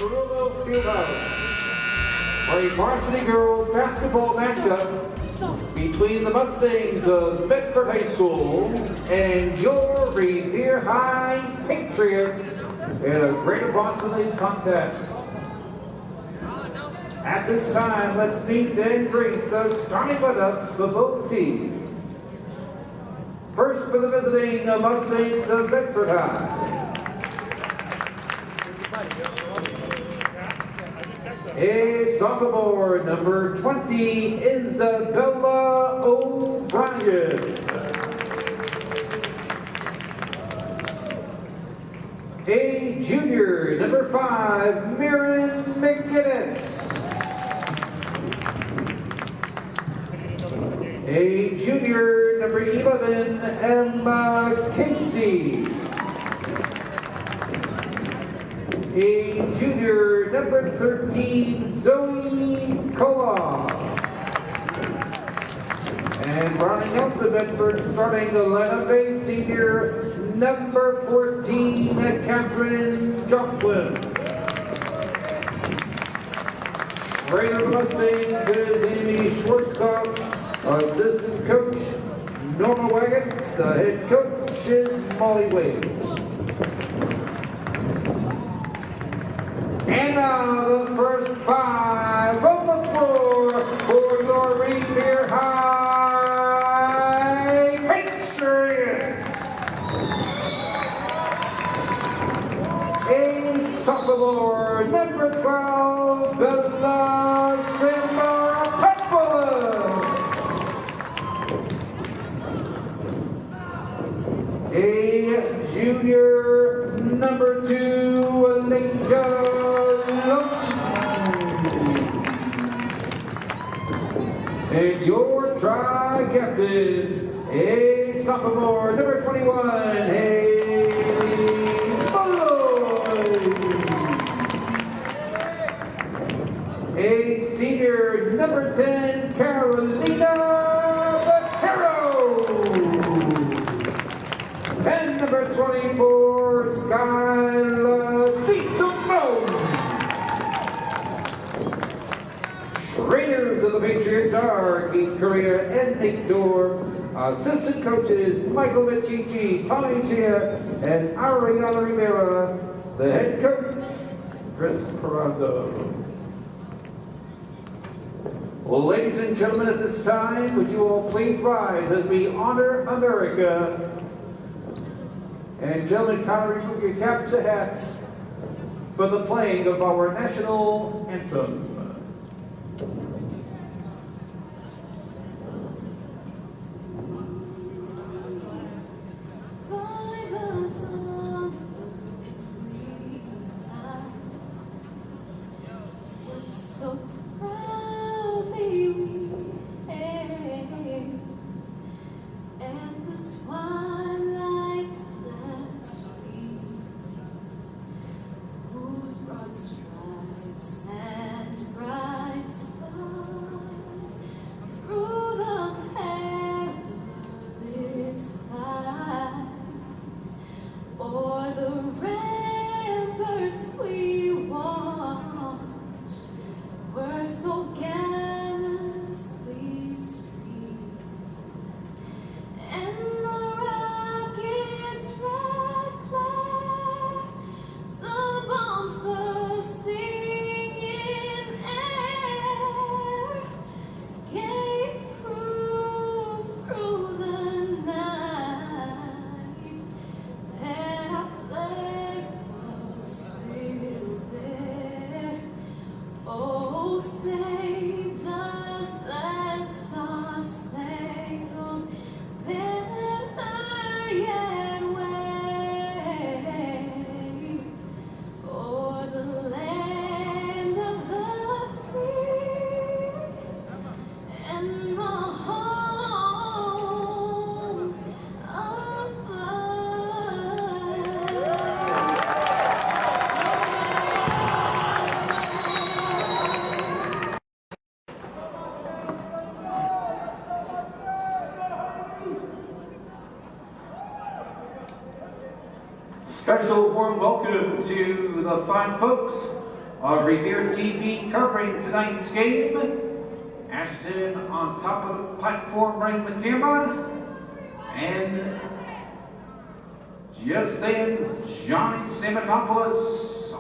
Cirillo Fieldhouse for a varsity girls basketball matchup between the Mustangs of Medford High School and your Revere High Patriots in a Greater Boston League contest. At this time, let's meet and greet the starting lineups for both teams. First for the visiting Mustangs of Medford High. A sophomore, number 20, Isabella O'Brien. A junior, number 5, Mirren McGinnis. A junior, number 11, Emma Casey. A junior, number 13, Zoe Kola. And rounding out the Medford starting the lineup, a senior, number 14, Catherine Jocelyn. Trainer of the Mustangs is Amy Schwarzkopf. Assistant coach, Norma Wagon. The head coach is Molly Waits. And now the first 5 on the floor for your Revere High Patriots. A sophomore, number 12, Bella Simbaropoulos. A junior, number 2, Alicia. And your tri-captains, a sophomore, number 21, Haley Lloyd. A senior, number 10, Carolina Vaquero. And number 24, Skyla DeSimone. Trainers of the Patriots are Keith Correa and Nick Dorr. Assistant coaches Michael Metici, Tommy Chia, and Ariana Rivera. The head coach, Chris Carrazzo. Well, ladies and gentlemen, at this time, would you all please rise as we honor America? And gentlemen, kindly remove your caps and hats for the playing of our national anthem. So proudly we hailed at the twilight's last gleam, whose broad stripes and bright stars through the perilous fight o'er the ramparts we watched were so gallantly streamed, and the rocket's red glare, the bombs bursting in air, gave proof through the night that our flag was still there. Oh, saved us that star-spangled banner yet wave o'er the land of the free and the home of the Special warm welcome to the fine folks of Revere TV covering tonight's game. Ashton on top of the platform running the camera. And just saying, Johnny Samatopoulos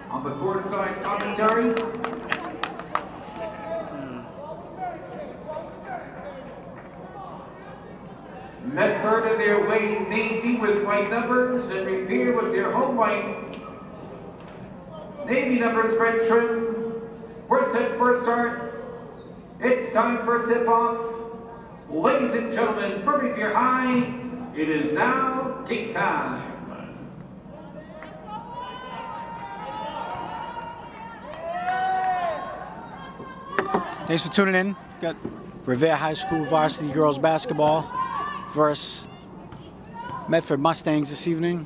on the courtside commentary. Medford and their away Navy with white numbers, and Revere with their home white Navy numbers red trim. We're set for a start. It's time for a tip-off. Ladies and gentlemen, for Revere High, it is now game time. Thanks for tuning in. Got Revere High School varsity girls basketball versus Medford Mustangs this evening.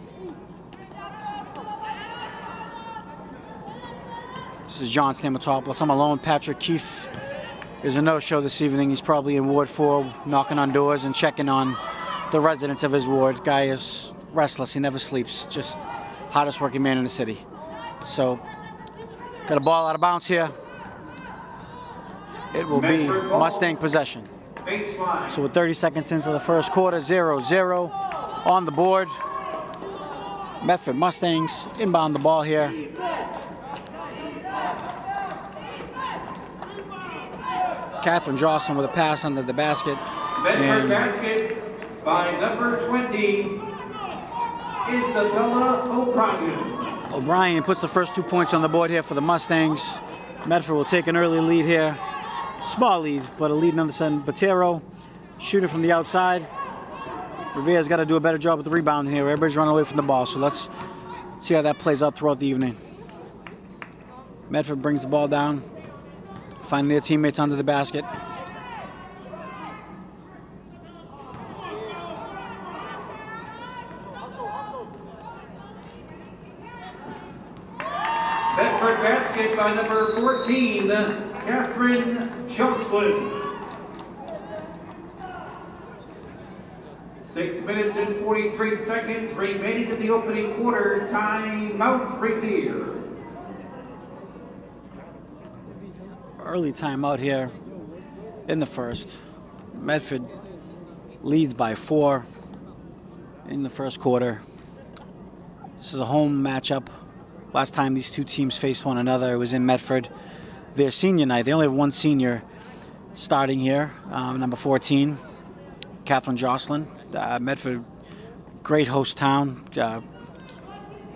This is John Stamatopoulos. I'm alone. Patrick Keefe is a no-show this evening. He's probably in Ward 4, knocking on doors and checking on the residents of his ward. Guy is restless. He never sleeps. Just hardest working man in the city. So, got a ball out of bounds here. It will be Mustang possession. So with 30 seconds into the first quarter, 0-0 on the board. Medford Mustangs inbound the ball here. Catherine Jocelyn with a pass under the basket. Medford basket by number 20, Isabella O'Brien. O'Brien puts the first 2 points on the board here for the Mustangs. Medford will take an early lead here. Small lead, but a lead nonetheless. Botero shooting from the outside. Revere's got to do a better job with the rebounding here. Everybody's running away from the ball, so let's see how that plays out throughout the evening. Medford brings the ball down, finding their teammates under the basket. Medford basket by number 14, Catherine Jocelyn. 6 minutes and 43 seconds remaining in the opening quarter. Timeout Revere. Early timeout here in the first. Medford leads by 4 in the first quarter. This is a home matchup. Last time these two teams faced one another, it was in Medford. Their senior night, they only have one senior starting here, number 14, Catherine Jocelyn. Medford, great host town,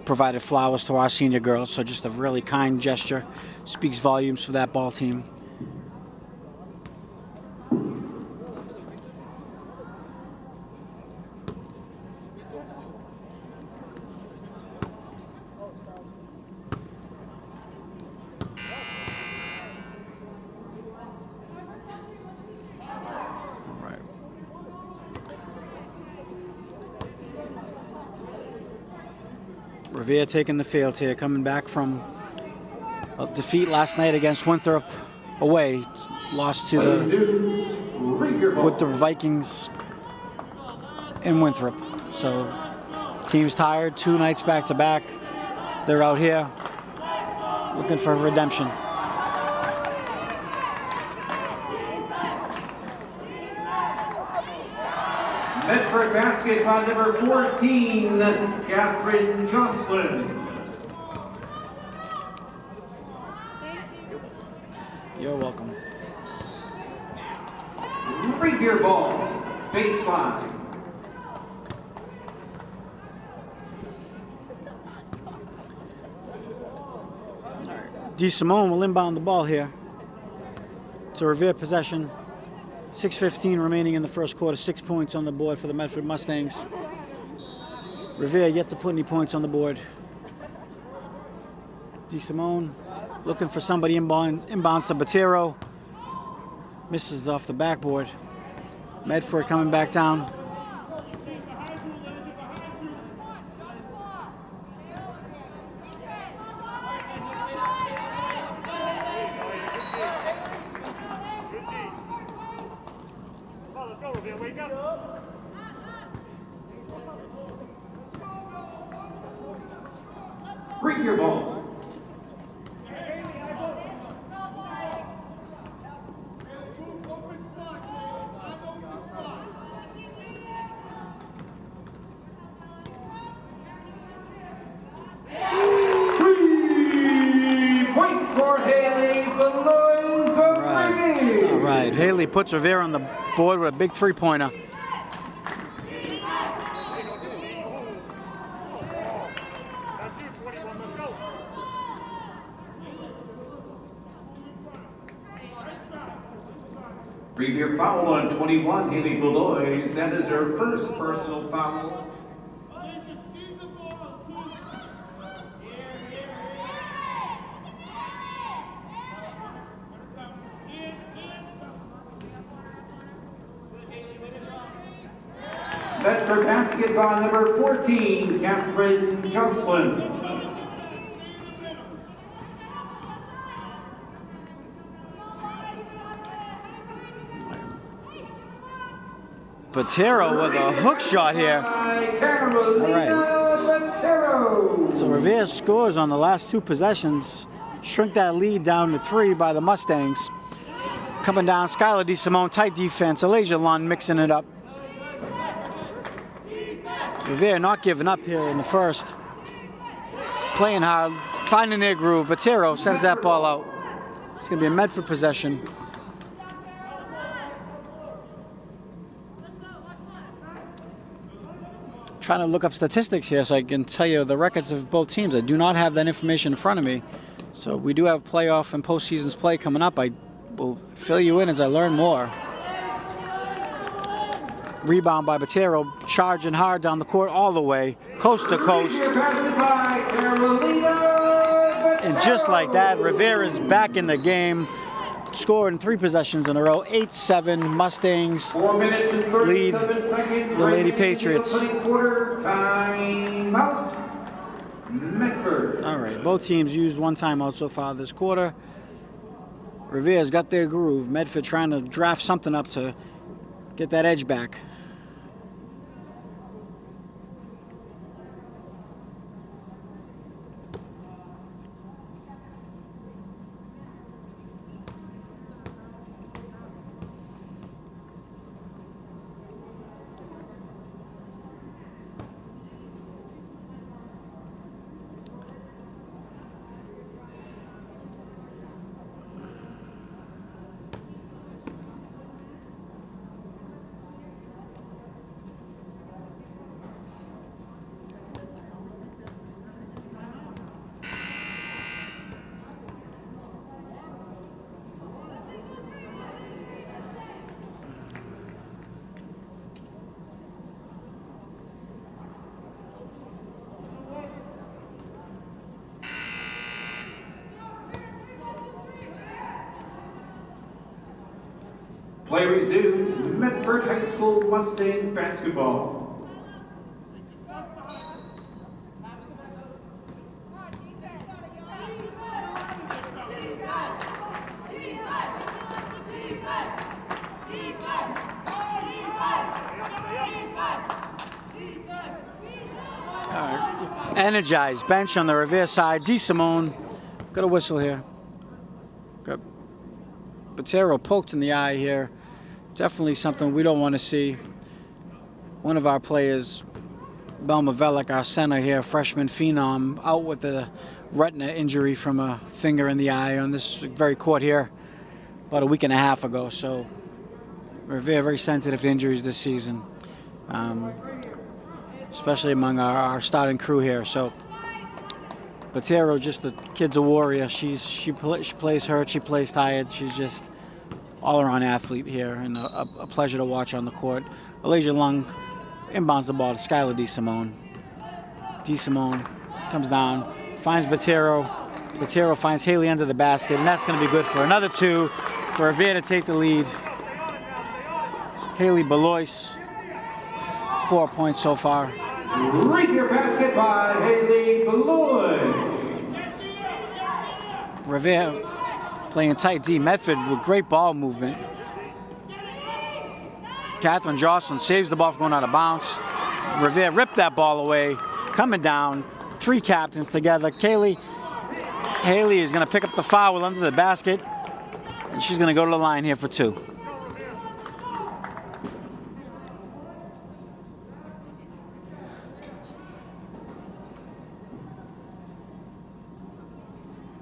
provided flowers to our senior girls, so just a really kind gesture. Speaks volumes for that ball team. Revere taking the field here, coming back from a defeat last night against Winthrop away. Lost to the Vikings in Winthrop. So team's tired, 2 nights back to back. They're out here looking for redemption. Medford basket by number 14, Catherine Jocelyn. You're welcome. Revere ball, baseline. D. Simone will inbound the ball here. It's a Revere possession. 6:15 remaining in the first quarter. 6 points on the board for the Medford Mustangs. Revere yet to put any points on the board. D. Simone looking for somebody inbounds to Botero. Misses off the backboard. Medford coming back down. Revere ball. right, Haley puts Revere on the board with a big three-pointer. Revere foul on 21, Haley Belois. That is her first personal foul. Medford basket by number 14, Catherine Jocelyn. Botero with a hook shot here. All right. So Revere scores on the last two possessions. Shrink that lead down to 3 by the Mustangs. Coming down, Skylar DeSimone, tight defense. Elijah Lund mixing it up. Revere not giving up here in the first. Playing hard, finding their groove. Botero sends that ball out. It's going to be a Medford possession. Trying to look up statistics here so I can tell you the records of both teams. I do not have that information in front of me. So we do have playoff and postseasons play coming up. I will fill you in as I learn more. Rebound by Botero, charging hard down the court all the way, coast to coast. And just like that, Revere is back in the game. Scored in 3 possessions in a row. 8-7 Mustangs 4 minutes and 37 lead seconds. the Lady Patriots. Quarter time out. Medford. All right, both teams used 1 timeout so far this quarter. Revere's got their groove. Medford trying to draft something up to get that edge back. Play resumes. Medford High School Mustangs basketball. Energized bench on the Revere side. DeSimone got a whistle here. Got Botero poked in the eye here. Definitely something we don't want to see. One of our players, Belma Velik, our center here, freshman phenom, out with a retina injury from a finger in the eye on this very court here about a week and a half ago. So we're very sensitive to injuries this season, especially among our starting crew here. So Botero, just the kid's a warrior. She plays hurt, she plays tired. She's just all-around athlete here, and a pleasure to watch on the court. Elijah Lung inbounds the ball to Skylar DeSimone. DeSimone comes down, finds Botero. Botero finds Haley under the basket, and that's going to be good for another 2 for Revere to take the lead. Haley Belois, 4 points so far. Revere basket by Haley Belois. Revere playing tight D. Medford with great ball movement. Catherine Jocelyn saves the ball from going out of bounds. Revere ripped that ball away. Coming down, 3 captains together. Haley is going to pick up the foul under the basket, and she's going to go to the line here for 2.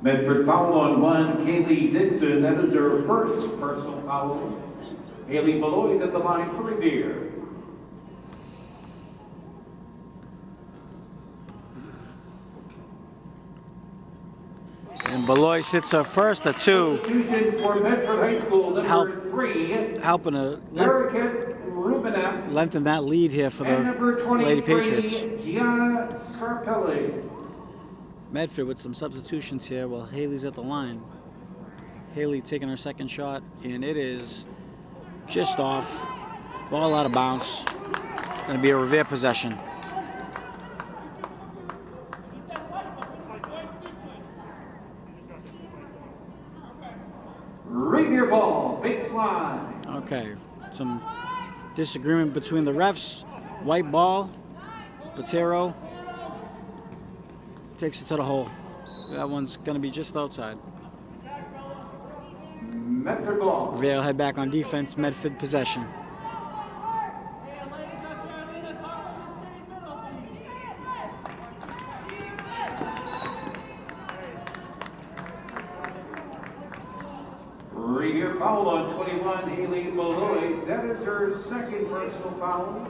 Medford foul on one, Kaylee Dixon. That is her first personal foul. Haley Beloy's at the line for Revere. And Beloy hits her first, a 2. Substitution for Medford High School, number 3. Helping to lengthen that lead here for the Lady Patriots. Gianna Scarpelli. Medford with some substitutions here while Haley's at the line. Haley taking her second shot, and it is just off. Ball out of bounds. Going to be a Revere possession. Revere ball, baseline. Okay, some disagreement between the refs. White ball. Botero takes it to the hole. That one's going to be just outside. Medford ball. Revere will head back on defense. Medford possession. Revere foul on 21, Haley Beloy. That is her second personal foul.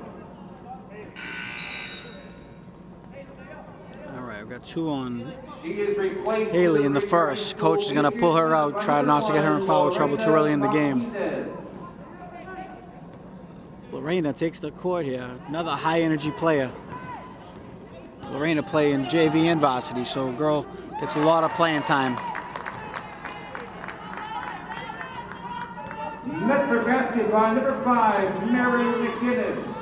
All right, we've got 2 on She is replaced Haley in the first. Coach is going to pull her out, try not to get her in foul trouble too early in the game. Lorena takes the court here. Another high-energy player. Lorena playing JV and varsity, so girl gets a lot of playing time. Medford basketball, number 5, Mary McGinnis.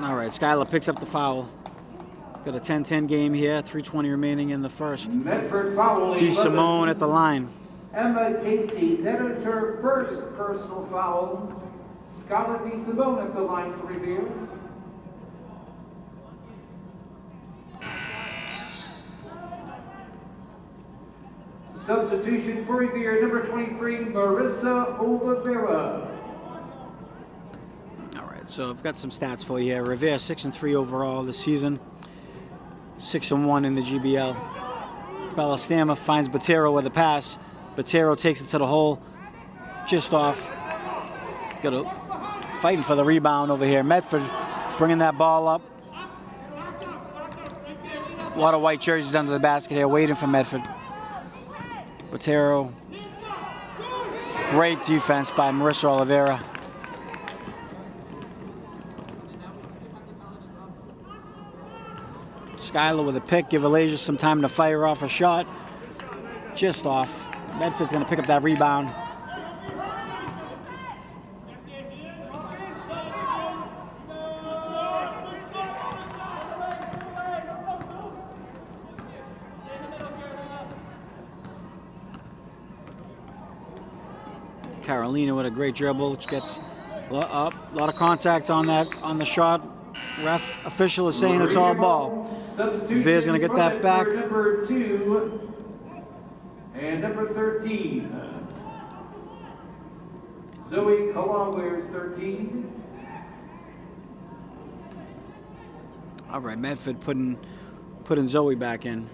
All right, Skylar picks up the foul. Got a 10-10 game here, 3:20 remaining in the first. Medford fouling. D. Simone at the line. Emma Casey, that is her first personal foul. Scarlett D. Simone at the line for Revere. Substitution for Revere, number 23, Marissa Oliveira. All right, so I've got some stats for you here. Revere 6-3 overall this season, 6-1 in the GBL. Balastama finds Botero with a pass. Botero takes it to the hole, just off. Fighting for the rebound over here. Medford bringing that ball up. A lot of white jerseys under the basket here, waiting for Medford. Botero. Great defense by Marissa Oliveira. Skylar with a pick, give Alasia some time to fire off a shot. Just off. Medford's going to pick up that rebound. Carolina with a great dribble, which gets up. A lot of contact on the shot. Ref official is saying it's all ball. Revere's going to get that back. Number 2 and number 13. Zoe Kalah wears 13. All right, Medford putting Zoe back in.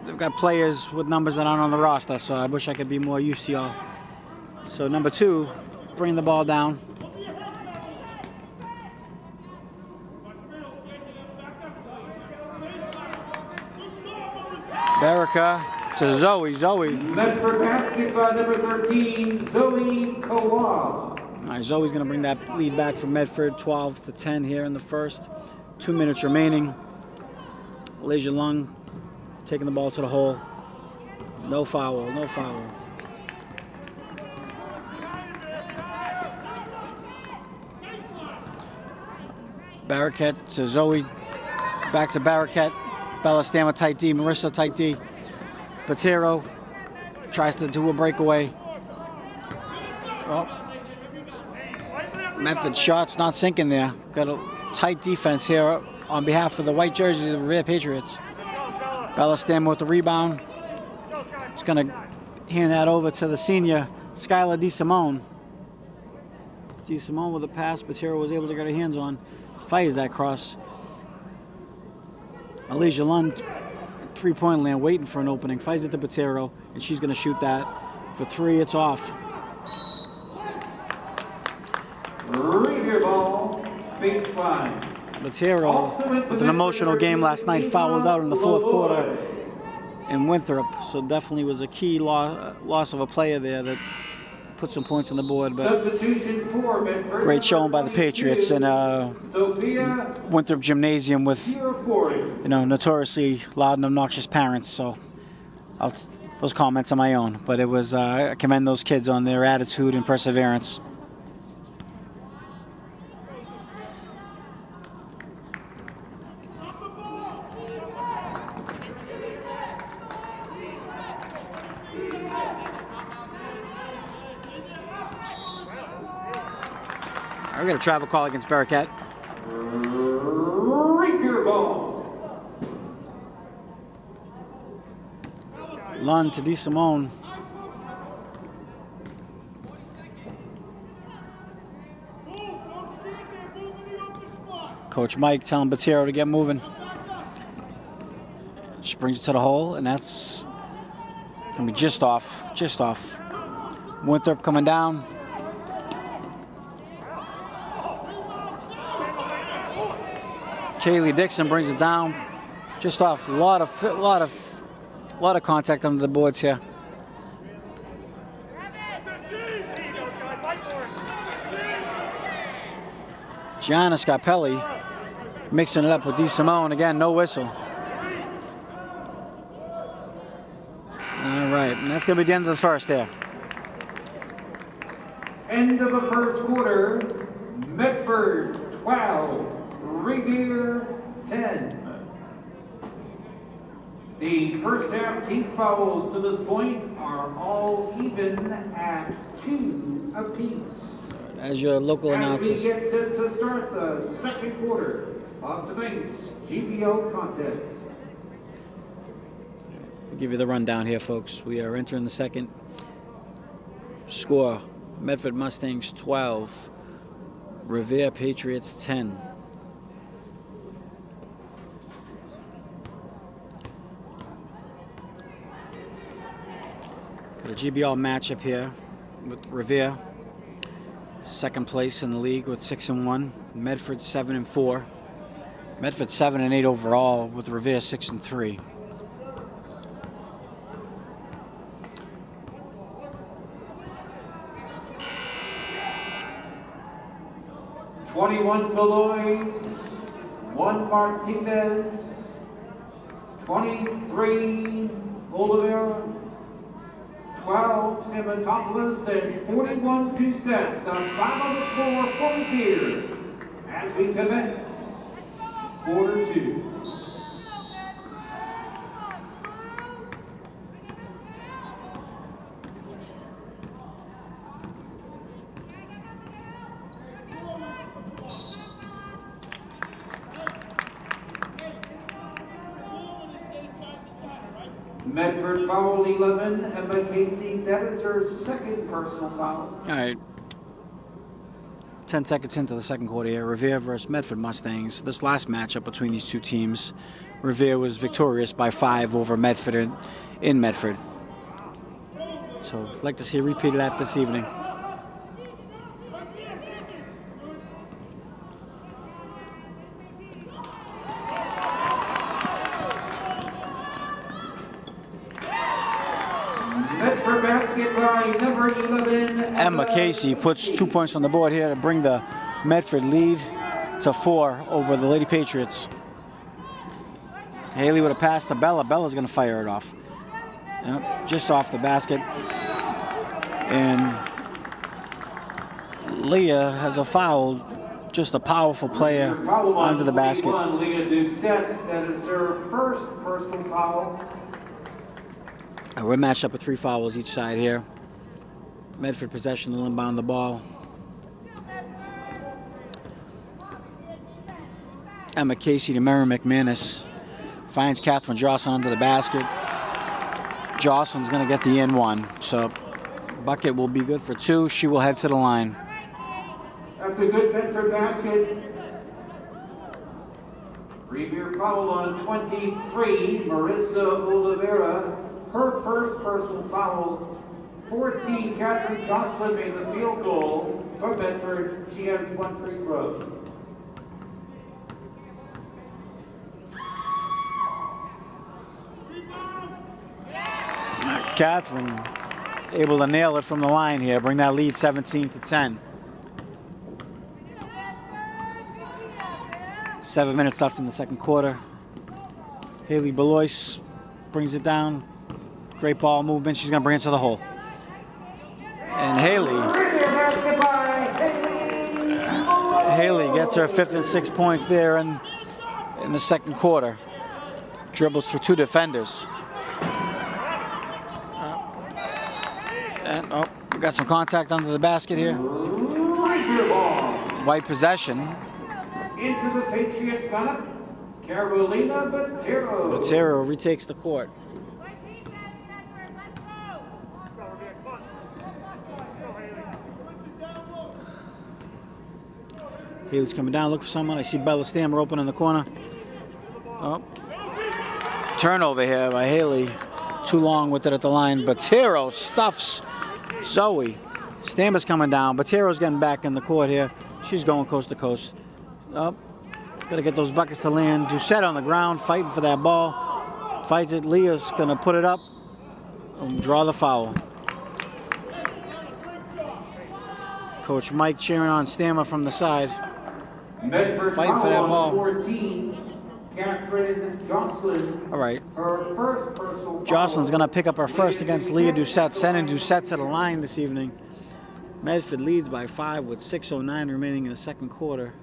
They've got players with numbers that aren't on the roster, so I wish I could be more used to y'all. So number 2, bring the ball down. Baraka to Zoe. Medford basketball, number 13, Zoe Kalah. All right, Zoe's going to bring that lead back from Medford, 12-10 here in the first. 2 minutes remaining. Alasia Lung taking the ball to the hole. No foul. Barraquette to Zoe. Back to Barraquette. Balastama tight D. Marissa tight D. Botero tries to do a breakaway. Oh. Medford shot's not sinking there. Got a tight defense here on behalf of the white jerseys of the Revere Patriots. Balastama with the rebound. Just going to hand that over to the senior, Skylar D. Simone. D. Simone with a pass. Botero was able to get her hands on. Fires that cross. Alicia Lund, three-point land, waiting for an opening. Fights it to Botero, and she's going to shoot that. For three, it's off. Revere ball, baseline. Botero, with an emotional game last night, fouled out in the fourth quarter in Winthrop. So definitely was a key loss of a player there that put some points on the board. But great showing by the Patriots in Winthrop Gymnasium with, you know, notoriously loud and obnoxious parents. So those comments are my own. But it was, I commend those kids on their attitude and perseverance. We got a travel call against Bearcat. Revere ball. Lund to DeSimone. Coach Mike telling Botero to get moving. Just brings it to the hole, and that's gonna be just off. Just off. Winthrop coming down. Kaylee Dixon brings it down, just off. A lot of contact under the boards here. Gianna Scarpelli mixing it up with DeSimone again. No whistle. All right, and that's gonna be the end of the first there. End of the first quarter. Medford 12. Revere 10. The first half team fouls to this point are all even at 2 apiece. As your local announcers. As we get set to start the second quarter of tonight's GBO contest. I'll give you the rundown here, folks. We are entering the second. Score: Medford Mustangs 12, Revere Patriots 10. Got a GBL matchup here with Revere, second place in the league with 6-1. Medford 7-4. Medford 7-8 overall, with Revere 6-3. "21 Beloy, 1 Martinez, 23 Oliver, 12 Simatopoulos, and 41 Doucette, the bottom of the floor for Revere as we commence quarter 2. Medford foul 11, Emma Casey, that is her second personal foul. All right. 10 seconds into the second quarter here, Revere versus Medford Mustangs. This last matchup between these two teams, Revere was victorious by 5 over Medford in Medford. So I'd like to see a repeat of that this evening. Medford basket by number 11. Emma Casey puts 2 points on the board here to bring the Medford lead to 4 over the Lady Patriots. Haley with a pass to Bella. Bella's going to fire it off. Yep, just off the basket. And Leah has a foul. Just a powerful player onto the basket. Leah Doucette, that is her first personal foul. We're matched up with 3 fouls each side here. Medford possession, they'll inbound the ball. Emma Casey to Mary McManus. Finds Catherine Jocelyn under the basket. Jocelyn's going to get the N1. So bucket will be good for 2. She will head to the line. That's a good Medford basket. Revere foul on 23, Marissa Oliveira. Her first personal foul. 14, Catherine Jocelyn made the field goal for Medford. She has 1 free throw. Catherine able to nail it from the line here, bring that lead 17-10. 7 minutes left in the second quarter. Haley Belois brings it down. Great ball movement. She's going to bring it to the hole. And Haley gets her 5th and 6 points there in the second quarter. Dribbles for 2 defenders. And we got some contact under the basket here. White possession. Into the Patriots lineup, Carolina Botero. Botero retakes the court. Haley's coming down, look for someone. I see Bella Stammer open in the corner. Oh. Turnover here by Haley. Too long with it at the line. Botero stuffs Zoe. Stammer's coming down. Botero's getting back in the court here. She's going coast to coast. Up. Got to get those buckets to land. Doucette on the ground, fighting for that ball. Fights it. Leah's going to put it up and draw the foul. Coach Mike cheering on Stammer from the side. Medford fighting for that ball. 14, Catherine Jocelyn. All right. Her first personal Jocelyn's going to pick up her first against Leah Doucette, sending Doucette to the line this evening. Medford leads by 5 with 6:09 remaining in the second quarter.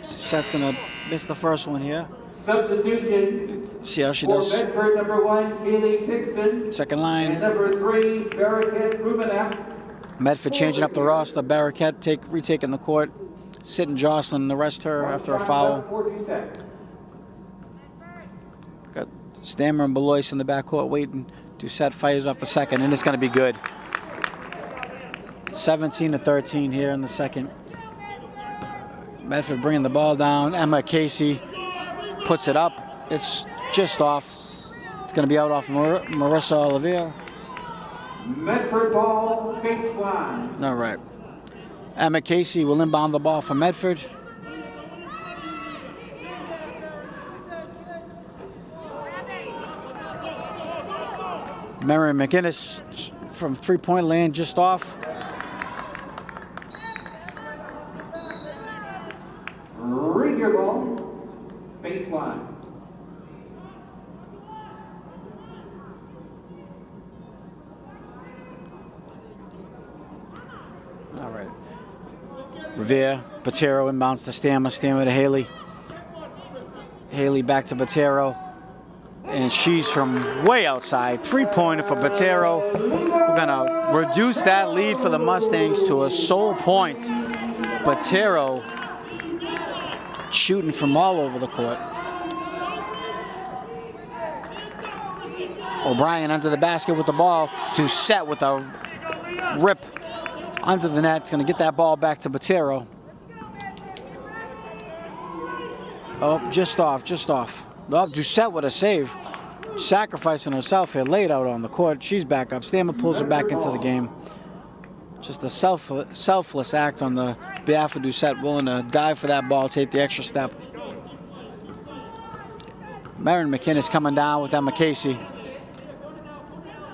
Doucette's going to miss the first one here. Substitution. See how she For does. Medford, number 1, Kaylee Dixon. Second And line. number 3, Baraket Rubenap. Medford changing up the roster. Baraket retaking the court. Sitting Jocelyn, the rest her after a foul. Got Stammer and Belois in the backcourt waiting. Doucette fires off the second, and it's going to be good. 17-13 here in the second. Medford bringing the ball down. Emma Casey puts it up. It's just off. It's going to be out off Marissa Oliveira. Medford ball, baseline. All right. Emma Casey will inbound the ball for Medford. Mary McInnes from three-point land just off. Revere ball, baseline. All right. Revere, Botero inbounds to Stammer, Stammer to Haley. Haley back to Botero. And she's from way outside. Three-pointer for Botero. We're going to reduce that lead for the Mustangs to a sole point. Botero shooting from all over the court. O'Brien under the basket with the ball. Doucette with a rip under the net. It's going to get that ball back to Botero. Oh, just off. Oh, Doucette with a save. Sacrificing herself here, laid out on the court. She's back up. Stammer pulls her back into the game. Just a selfless act on the behalf of Doucette, willing to dive for that ball, take the extra step. Maren McInnes coming down with Emma Casey.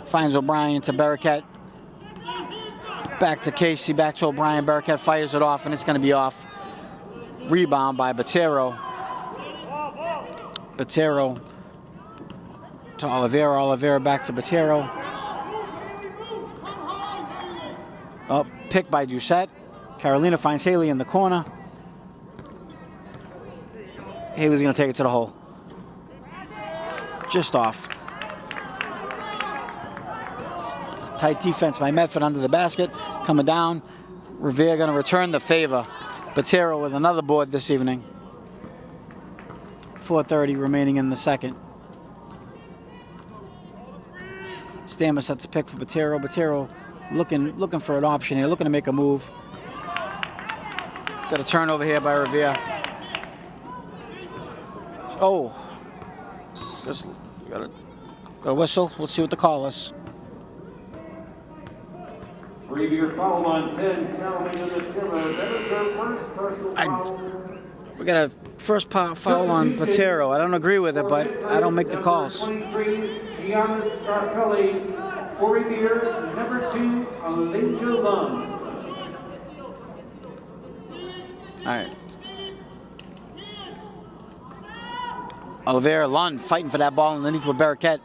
Finds O'Brien to Baraket. Back to Casey, back to O'Brien. Baraket fires it off, and it's going to be off. Rebound by Botero. Botero to Oliveira. Oliveira back to Botero. Oh, picked by Doucette. Carolina finds Haley in the corner. Haley's going to take it to the hole. Just off. Tight defense by Medford under the basket. Coming down. Revere going to return the favor. Botero with another board this evening. 4:30 remaining in the second. Stammer sets a pick for Botero. Botero looking for an option here, looking to make a move. Got a turnover here by Revere. Oh. Just got a whistle. We'll see what the call is. Revere foul on 10, Caroline in the Timber. That is their first personal foul. We got a first foul on Patero. I don't agree with it, but I don't make the calls. 23, Gianna Scarpelli. For Revere, number 2, Alicia Lund. All right. Oliveira Lund fighting for that ball underneath with Barraquette.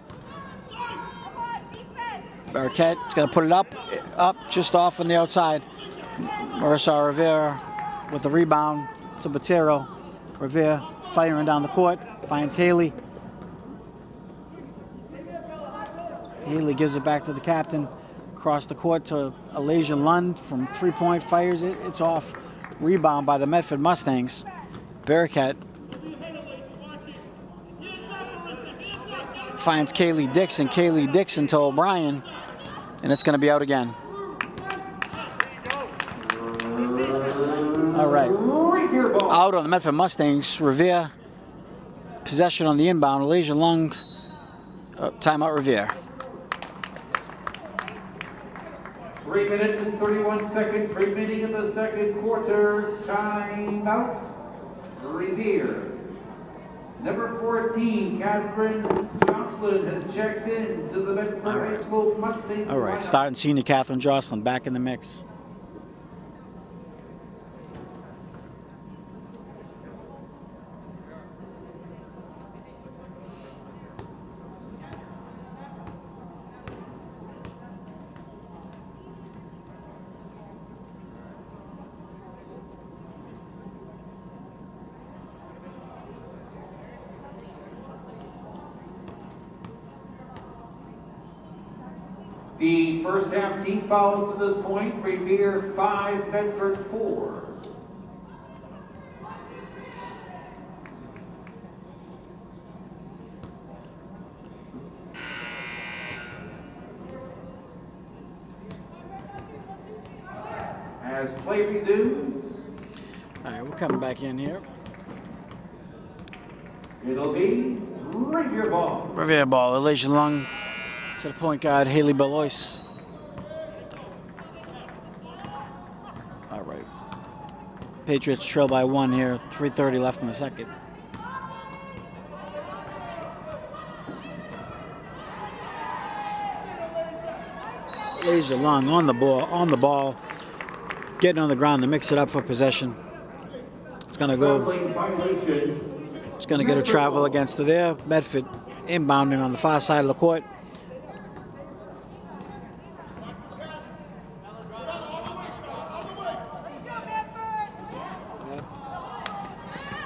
Barraquette's going to put it up, just off on the outside. Marissa Revere with the rebound to Patero. Revere firing down the court, finds Haley. Haley gives it back to the captain. Across the court to Alicia Lund from three-point, fires it. It's off. Rebound by the Medford Mustangs. Barraquette finds Kaylee Dixon. Kaylee Dixon to O'Brien, and it's going to be out again. All right. Out on the Medford Mustangs. Revere possession on the inbound. Alicia Lund. Timeout Revere. 3 minutes and 31 seconds remaining in the second quarter. Timeout Revere. Number 14, Catherine Jocelyn has checked in to the Medford High School Mustangs. All right, starting senior Catherine Jocelyn back in the mix. The first half team fouls to this point. Revere 5, Medford 4. As play resumes. All right, we're coming back in here. It'll be Revere ball. Revere ball. Alicia Lund to the point guard, Haley Belois. All right. Patriots trail by 1 here. 3:30 left in the second. Alicia Lund on the ball, getting on the ground to mix it up for possession. It's gonna go. It's gonna get a travel against her there. Medford inbounding on the far side of the court.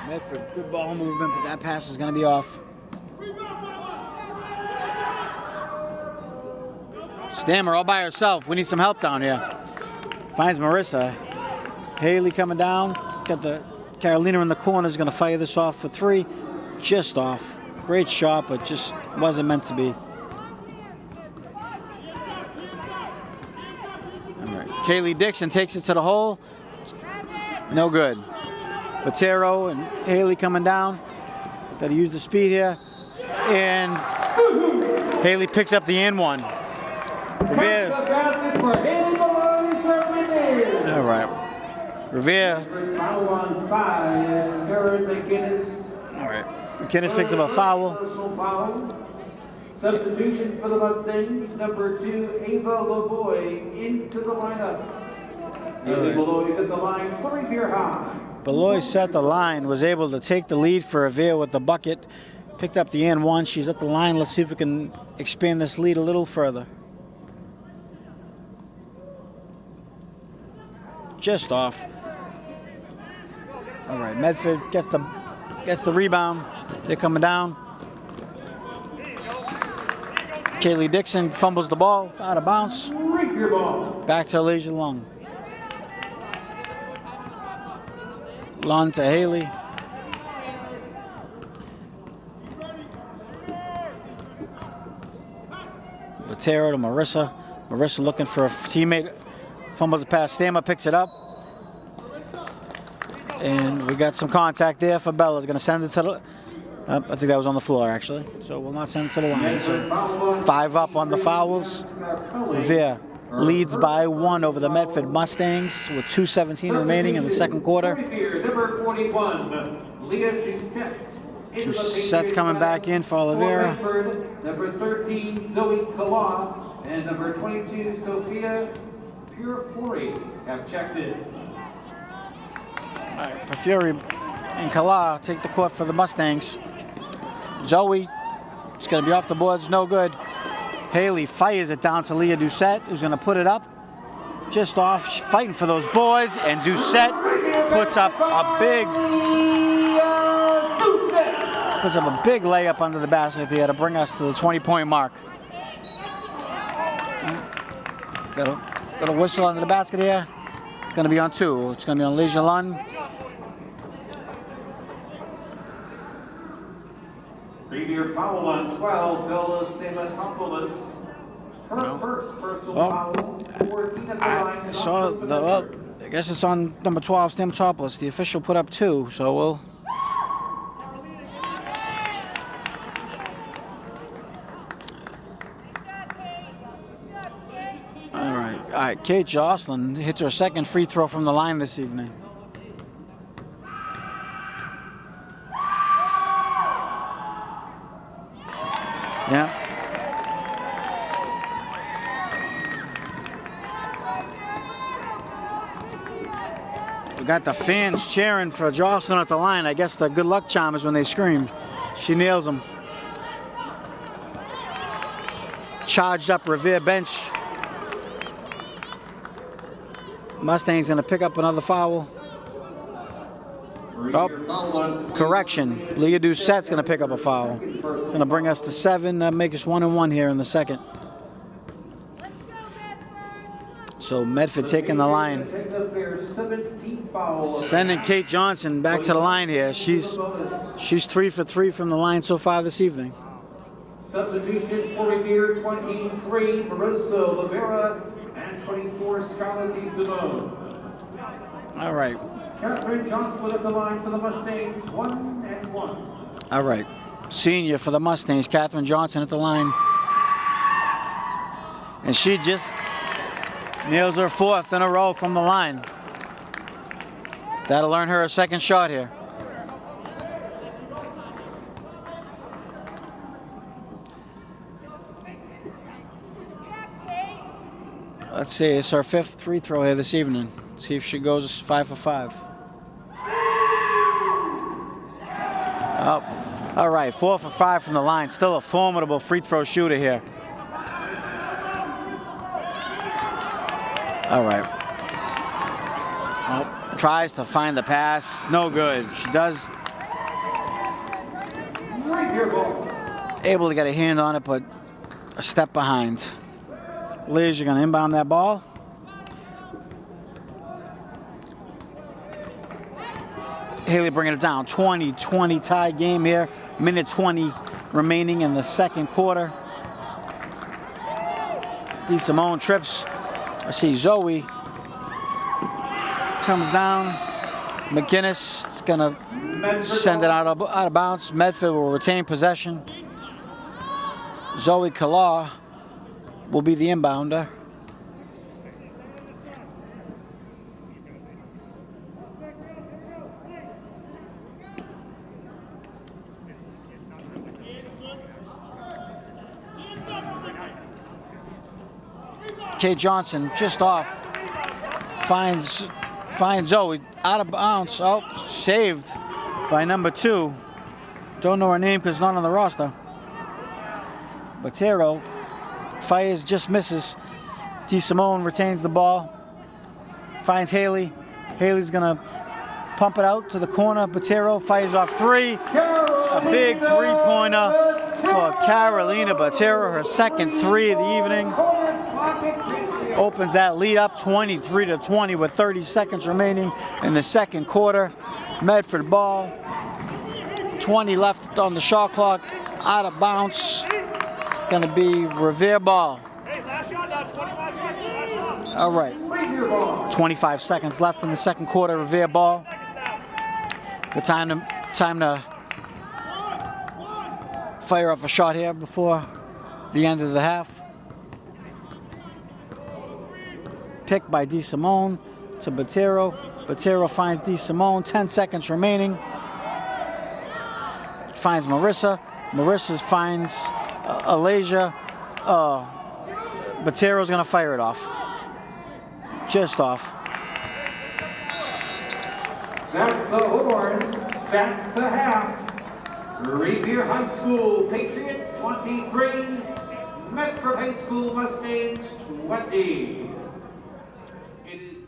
Medford, good ball movement, but that pass is going to be off. Stammer all by herself. We need some help down here. Finds Marissa. Haley coming down. Got the Carolina in the corner. Is going to fire this off for 3. Just off. Great shot, but just wasn't meant to be. All right. Kaylee Dixon takes it to the hole. No good. Patero and Haley coming down. Got to use the speed here. And Haley picks up the and one. Revere. All right. Revere. Foul on 5. Garrett McInnes. All right. McInnes picks up a foul. Personal foul. Substitution for the Mustangs. Number 2, Ava Lavoie into the lineup. Ava Lavoie at the line for Revere High. Belois set the line, was able to take the lead for Revere with the bucket, picked up the and one. She's at the line. Let's see if we can expand this lead a little further. Just off. All right, Medford gets the rebound. They're coming down. Kaylee Dixon fumbles the ball, out of bounds. Back to Alicia Lund. Lund to Haley. Patero to Marissa. Marissa looking for a teammate. Fumbles the pass. Stammer picks it up. And we got some contact there for Bella's going to send it to the... I think that was on the floor, actually. So we'll not send it to the line. So 5 up on the fouls. Revere leads by 1 over the Medford Mustangs with 2:17 remaining in the second quarter. Number 41, Leah Doucette. Doucette's coming back in for Revere. Number 13, Zoe Kala, and number 22, Sophia Purefori have checked in. All right, Purefori and Kala take the court for the Mustangs. Zoe is going to be off the boards, no good. Haley fires it down to Leah Doucette, who's going to put it up. Just off, she's fighting for those boards, and Doucette puts up a big layup under the basket there to bring us to the 20-point mark. Got a whistle under the basket here. It's going to be on 2. It's going to be on Leisure Lund. Revere foul on 12, Bella Stamatopoulos. Her first personal foul. 14 at the line. I guess it's on number 12, Stamatopoulos. The official put up 2, so we'll... All right, Kate Jocelyn hits her second free throw from the line this evening. Yeah. We got the fans cheering for Jocelyn at the line. I guess the good luck charm is when they scream. She nails them. Charged up Revere bench. Mustang's going to pick up another foul. Oh, correction. Leah Doucette's going to pick up a foul. Going to bring us to 7. Make us 1-1 here in the second. So Medford taking the line. Sending Kate Johnson back to the line here. She's 3 for 3 from the line so far this evening. Substitutions for Revere: 23, Marissa Oliveira, and 24, Scarlett DeSimone. All right. Catherine Johnson at the line for the Mustangs, 1-1. All right. Senior for the Mustangs, Catherine Johnson at the line. And she just nails her 4th in a row from the line. That'll earn her a second shot here. Let's see, it's her 5th free throw here this evening. Let's see if she goes 5 for 5. Oh, all right, 4 for 5 from the line. Still a formidable free throw shooter here. All right. Oh, tries to find the pass. No good. She does. Able to get a hand on it, but a step behind. Liz, you're going to inbound that ball. Haley bringing it down. 20-20 tie game here. Minute 20 remaining in the second quarter. DeSimone trips. I see Zoe comes down. McGinnis is going to send it out of bounds. Medford will retain possession. Zoe Kalar will be the inbounder. Kate Johnson just off. Finds Zoe out of bounds. Oh, saved by number 2. Don't know her name because it's not on the roster. Botero fires, just misses. DeSimone retains the ball. Finds Haley. Haley's gonna pump it out to the corner. Botero fires off 3. A big 3-pointer for Carolina Botero, her second 3 of the evening. Opens that lead up 23-20 with 30 seconds remaining in the second quarter. Medford ball. 20 left on the shot clock. Out of bounds. Going to be Revere ball. All right. 25 seconds left in the second quarter. Revere ball. Good time to fire off a shot here before the end of the half. Pick by DeSimone to Botero. Botero finds DeSimone. 10 seconds remaining. Finds Marissa. Marissa finds Alasia. Botero's gonna fire it off. Just off. That's the horn. That's the half. Revere High School Patriots 23. Medford High School Mustangs 20. It is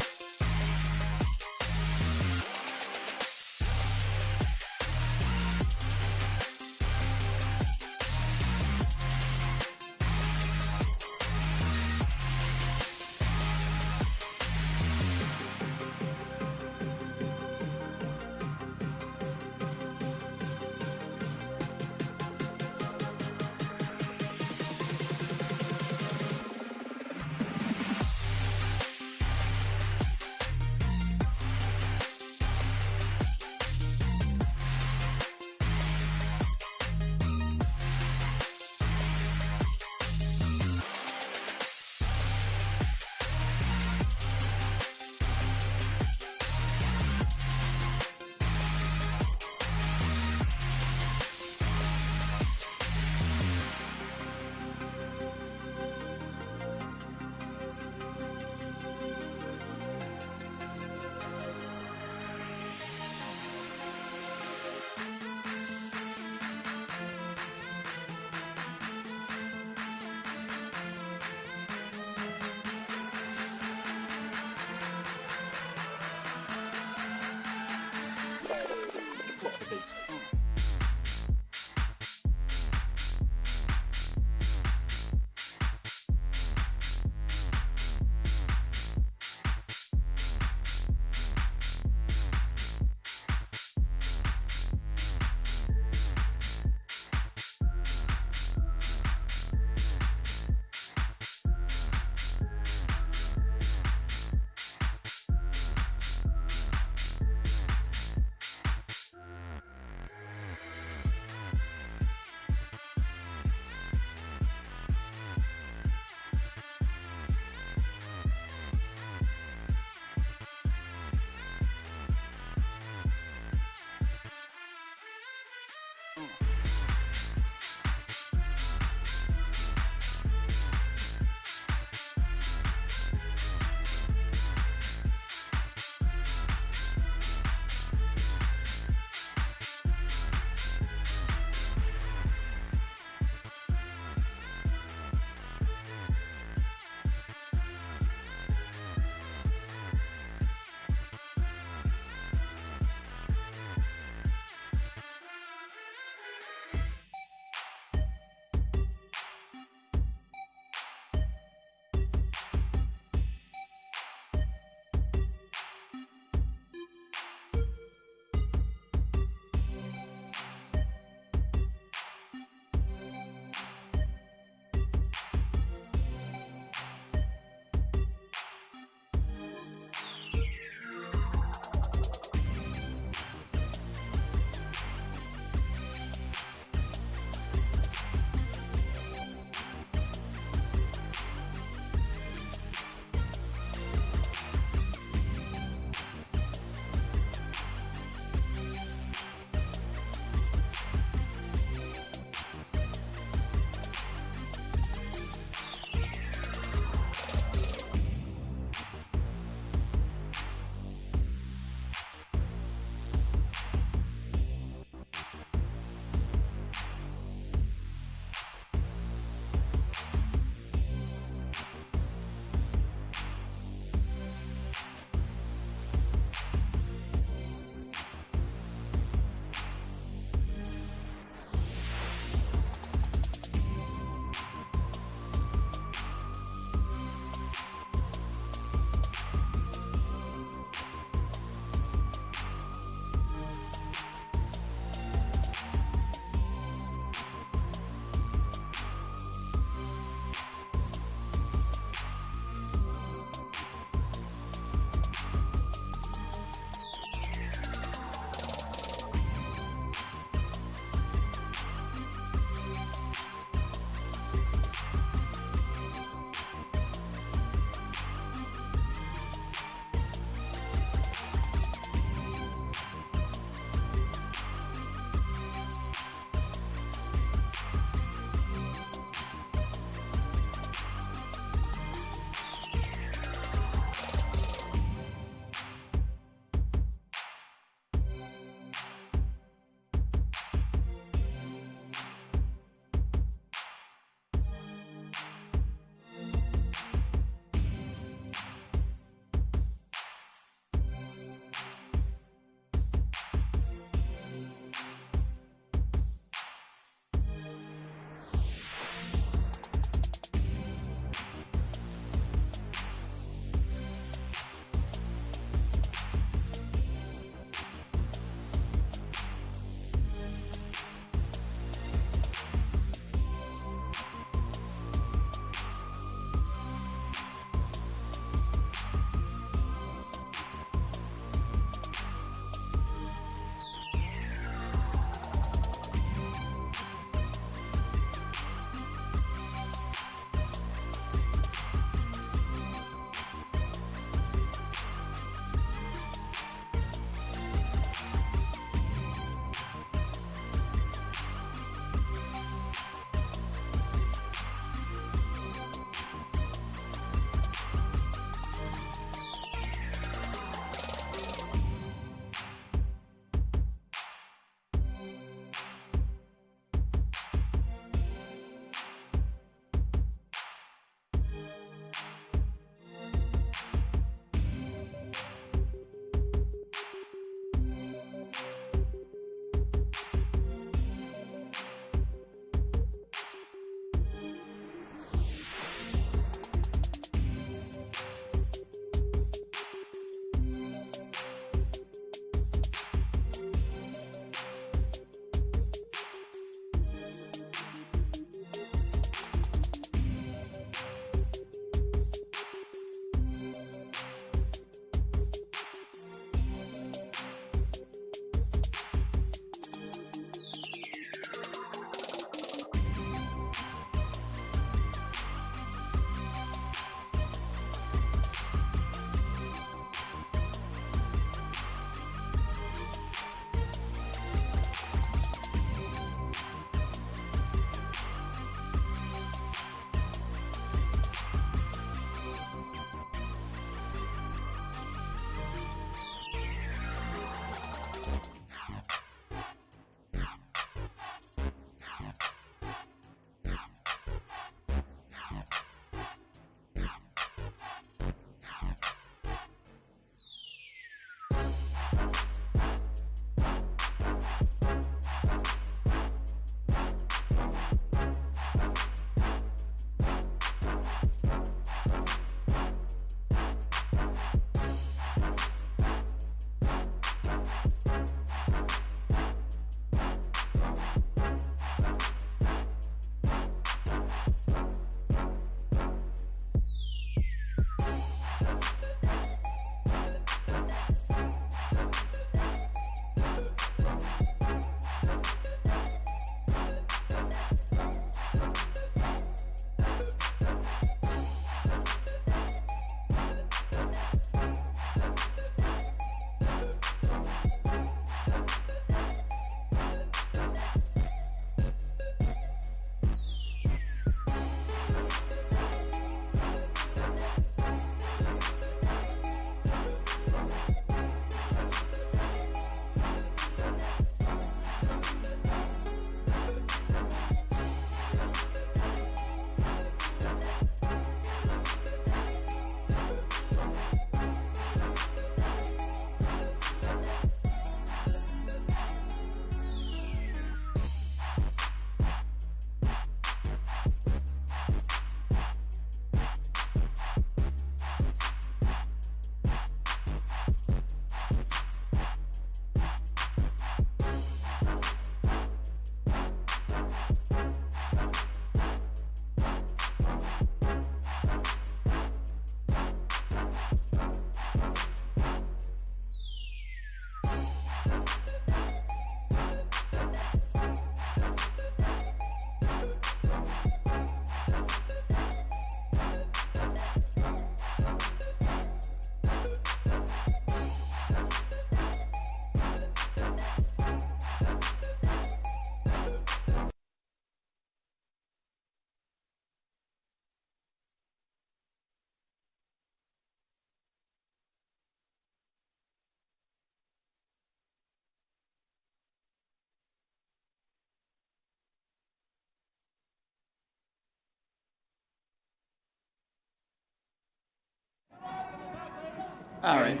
All right,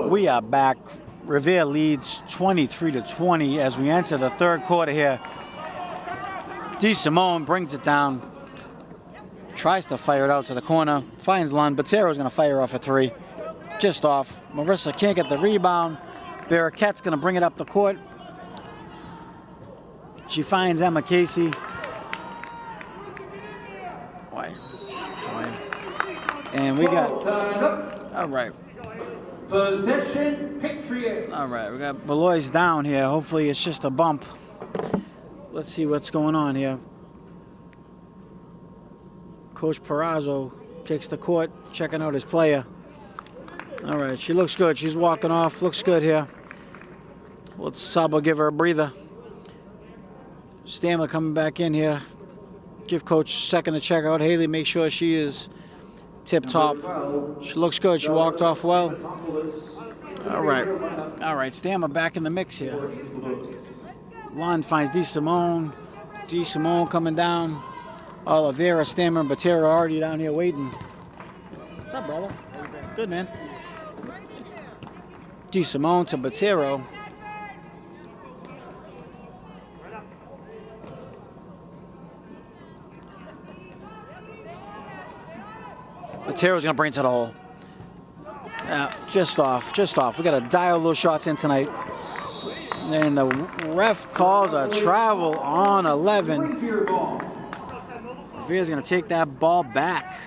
we are back. Revere leads 23-20 as we enter the third quarter here. DeSimone brings it down, tries to fire it out to the corner, finds Lund. Botero's going to fire off a three, just off. Marissa can't get the rebound. Barraquette's going to bring it up the court. She finds Emma Casey. And we got, all right. Possession Patriots. All right, we got Belois down here. Hopefully it's just a bump. Let's see what's going on here. Coach Perazzo takes the court, checking out his player. All right, she looks good. She's walking off. Looks good here. Let's Sabo give her a breather. Stammer coming back in here. Give Coach a second to check out Haley. Make sure she is tip-top. She looks good. She walked off well. All right. All right, Stammer back in the mix here. Lund finds DeSimone. DeSimone coming down. Oliveira, Stammer, and Botero already down here waiting. What's up, brother? Good, man. DeSimone to Botero. Botero's going to bring it to the hole. Just off, just off. We got to dial those shots in tonight. And the ref calls a travel on 11. Revere's going to take that ball back.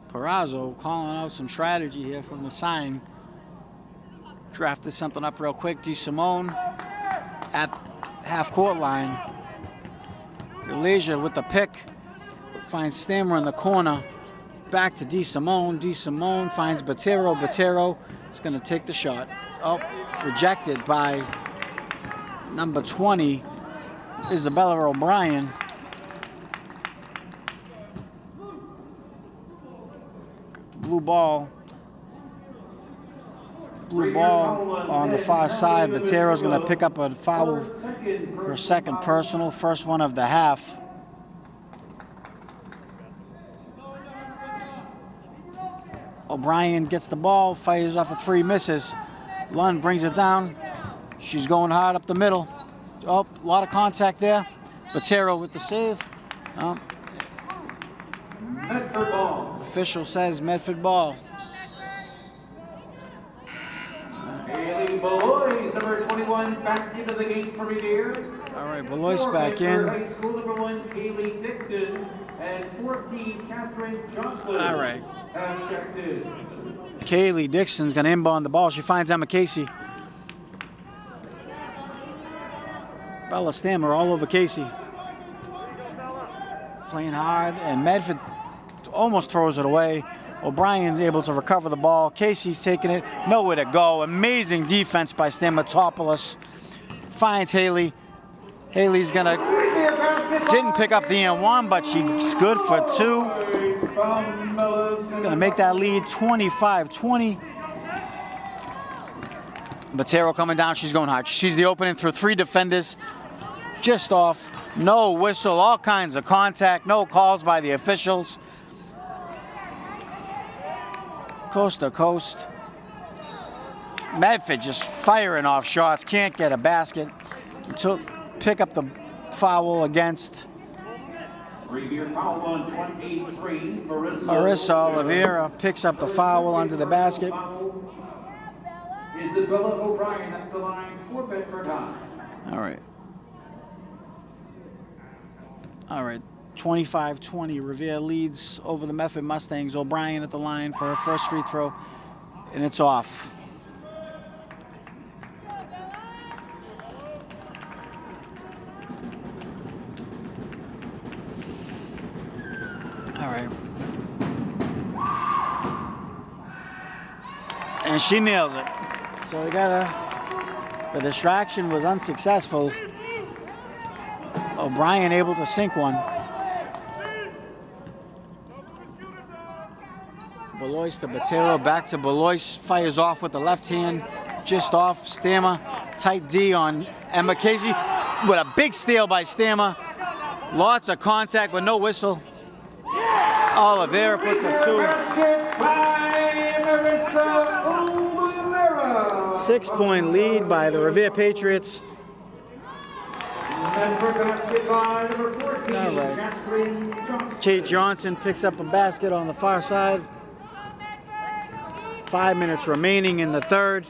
Perazzo calling out some strategy here from the sign. Drafted something up real quick. DeSimone at half-court line. Elijah with the pick. Finds Stammer in the corner. Back to DeSimone. DeSimone finds Botero. Botero is going to take the shot. Oh, rejected by number 20, Isabella O'Brien. Blue ball. Blue ball on the far side. Botero's going to pick up a foul, her second personal, first one of the half. O'Brien gets the ball, fires off a three, misses. Lund brings it down. She's going hard up the middle. Oh, a lot of contact there. Botero with the save. Medford ball. Official says Medford ball. Haley Belois, number 21, back into the game for Revere. All right, Belois back in. High School number 1, Kaylee Dixon, and 14, Catherine Jocelyn. All right. Have checked in. Kaylee Dixon's going to inbound the ball. She finds Emma Casey. Bella Stammer all over Casey. Playing hard, and Medford almost throws it away. O'Brien's able to recover the ball. Casey's taking it, nowhere to go. Amazing defense by Stamatopoulos. Finds Haley. Haley's gonna, didn't pick up the N1, but she's good for two. Gonna make that lead 25-20. Botero coming down, she's going hard. She's the opening through three defenders. Just off, no whistle, all kinds of contact, no calls by the officials. Coast to coast. Medford just firing off shots, can't get a basket. Pick up the foul against Revere foul on 23. Marissa Oliveira picks up the foul under the basket. Isabella O'Brien at the line for Medford High. All right. All right. 25-20. Revere leads over the Medford Mustangs. O'Brien at the line for her first free throw, and it's off. All right. And she nails it. So we got the distraction was unsuccessful. O'Brien able to sink one. Belois to Botero, back to Belois, fires off with the left hand, just off. Stammer, tight D on Emma Casey with a big steal by Stammer. Lots of contact, but no whistle. Oliveira puts a 2. Basket by Marissa Oliveira. 6-point lead by the Revere Patriots. Medford basket by number 14, All right. Catherine Johnson. Kate Johnson picks up a basket on the far side. 5 minutes remaining in the third.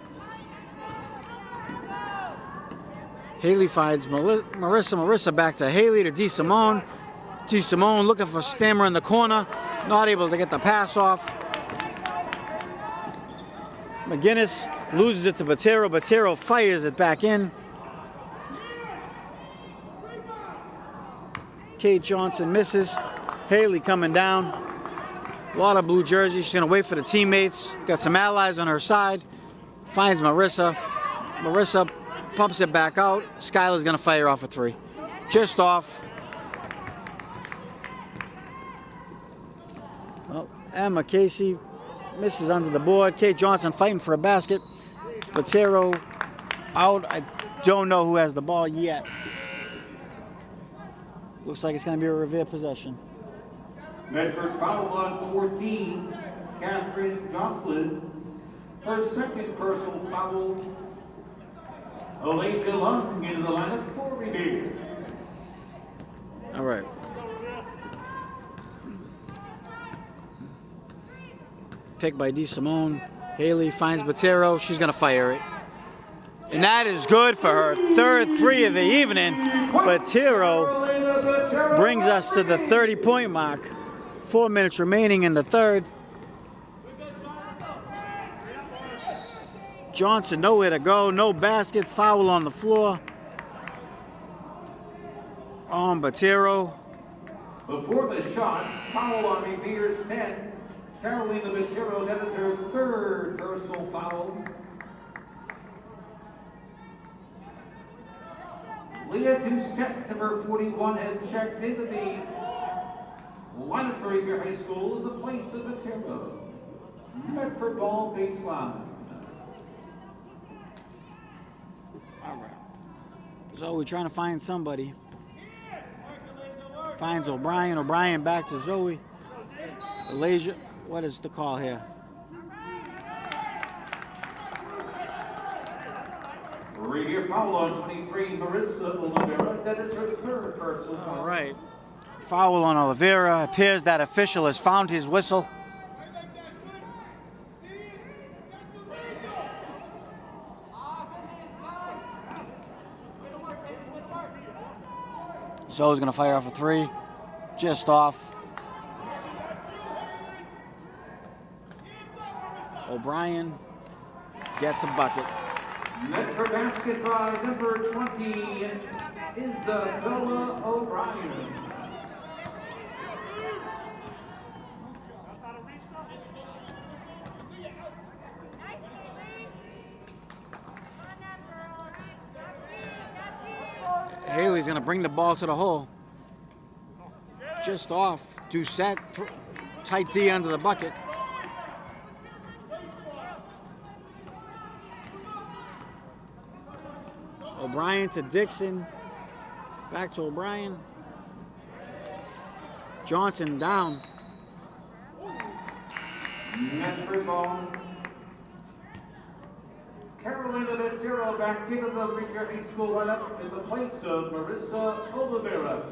Haley finds Marissa back to Haley to DeSimone. DeSimone looking for Stammer in the corner. Not able to get the pass off. McGinnis loses it to Botero. Botero fires it back in. Kate Johnson misses. Haley coming down. A lot of blue jerseys. She's going to wait for the teammates. Got some allies on her side. Finds Marissa. Marissa pumps it back out. Skylar's going to fire off a 3. Just off. Well, Emma Casey misses under the board. Kate Johnson fighting for a basket. Botero out. I don't know who has the ball yet. Looks like it's going to be a Revere possession. Medford foul on 14, Catherine Jocelyn. Her second personal foul. Alasia Lung into the lineup for Revere. All right. Picked by DeSimone. Haley finds Botero. She's going to fire it. And that is good for her third 3 of the evening. Botero brings us to the 30-point mark. 4 minutes remaining in the third. Johnson nowhere to go. No basket. Foul on the floor. On Botero. Before the shot, foul on Revere's 10. Carolina Botero, that is her third personal foul. Leah Doucette, number 41, has checked into the lineup for Revere High School in the place of Botero. Medford ball baseline. All right. So we're trying to find somebody. Finds O'Brien. O'Brien back to Zoe. Alasia. What is the call here? Revere foul on 23, Marissa Oliveira. That is her third personal foul. All right. Foul on Oliveira. Appears that official has found his whistle. Zoe's going to fire off a 3. Just off. O'Brien gets a bucket. Medford basket by number 20, Isabella O'Brien. Haley's going to bring the ball to the hole. Just off. Doucette, tight D under the bucket. O'Brien to Dixon. Back to O'Brien. Johnson down. Medford ball. Carolina Botero back into the Revere High School lineup in the place of Marissa Oliveira.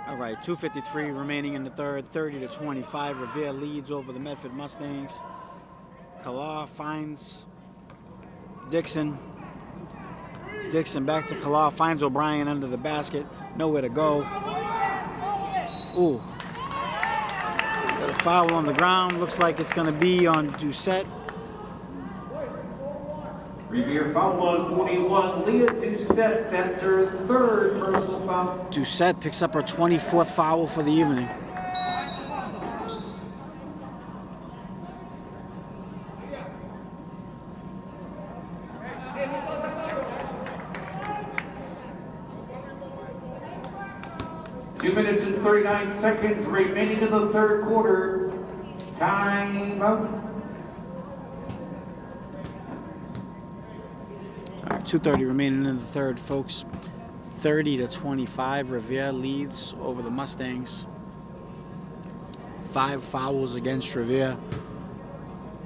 All right, 2:53 remaining in the third. 30-25. Revere leads over the Medford Mustangs. Kalar finds Dixon. Dixon back to Kalar, finds O'Brien under the basket. Nowhere to go. Ooh. Got a foul on the ground. Looks like it's going to be on Doucette. Revere foul on 41, Leah Doucette. That's her third personal foul. Doucette picks up her 24th foul for the evening. Two minutes and 39 seconds remaining in the third quarter. Time out. All right, 2:30 remaining in the third, folks. 30-25, Revere leads over the Mustangs. 5 fouls against Revere,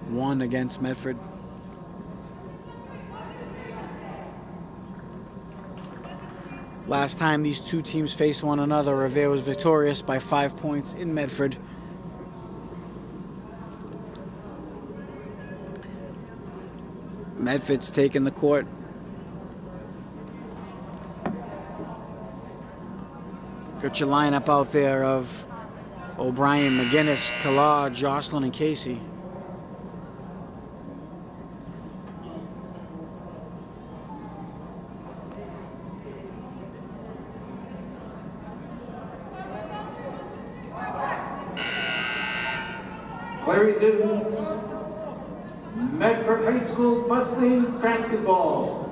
1 against Medford. Last time these two teams faced one another, Revere was victorious by 5 points in Medford. Medford's taking the court. Got your lineup out there of O'Brien, McGinnis, Kala, Jocelyn, and Casey. Clary Zoos, Medford High School Mustangs basketball,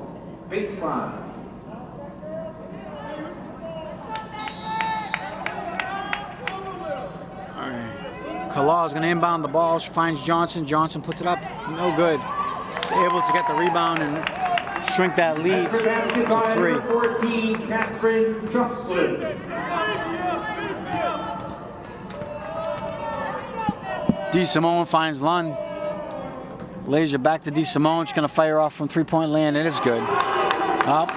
baseline. All right. Kala is going to inbound the ball. She finds Johnson. Johnson puts it up. No good. Able to get the rebound and shrink that lead to 3. 14, Catherine Jocelyn. DeSimone finds Lund. Lays it back to DeSimone. She's going to fire off from 3-point land. It is good. Up.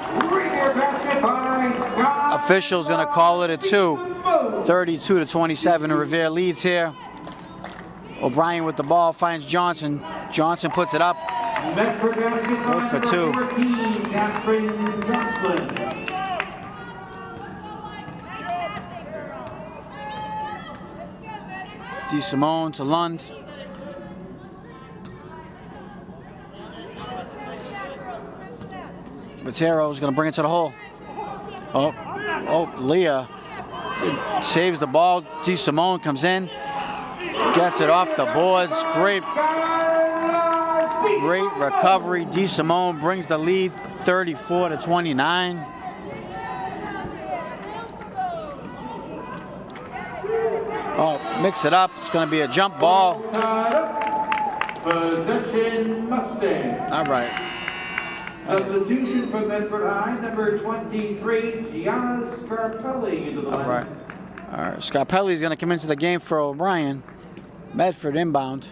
Official's going to call it a 2. 32-27. Revere leads here. O'Brien with the ball finds Johnson. Johnson puts it up. Medford basketball Good for 2. 14, Catherine Jocelyn. DeSimone to Lund. Botero's going to bring it to the hole. Oh, Leah saves the ball. DeSimone comes in, gets it off the boards. Great recovery. DeSimone brings the lead 34-29. Oh, mix it up. It's going to be a jump ball. Possession Mustang. All right. Substitution for Medford High, number 23, Gianna Scarpelli into the line. All right. Scarpelli is going to come into the game for O'Brien. Medford inbound.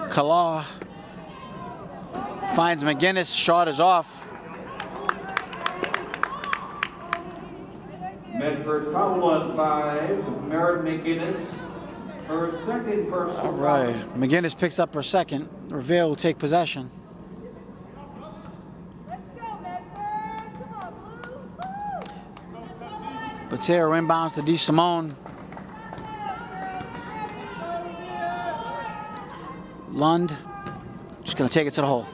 Kala finds McGinnis. Shot is off. Medford foul on 5. Merritt McGinnis, her second personal All right. McGinnis picks up her second. Revere will take possession. Botero inbounds to DeSimone. Lund just going to take it to the hole.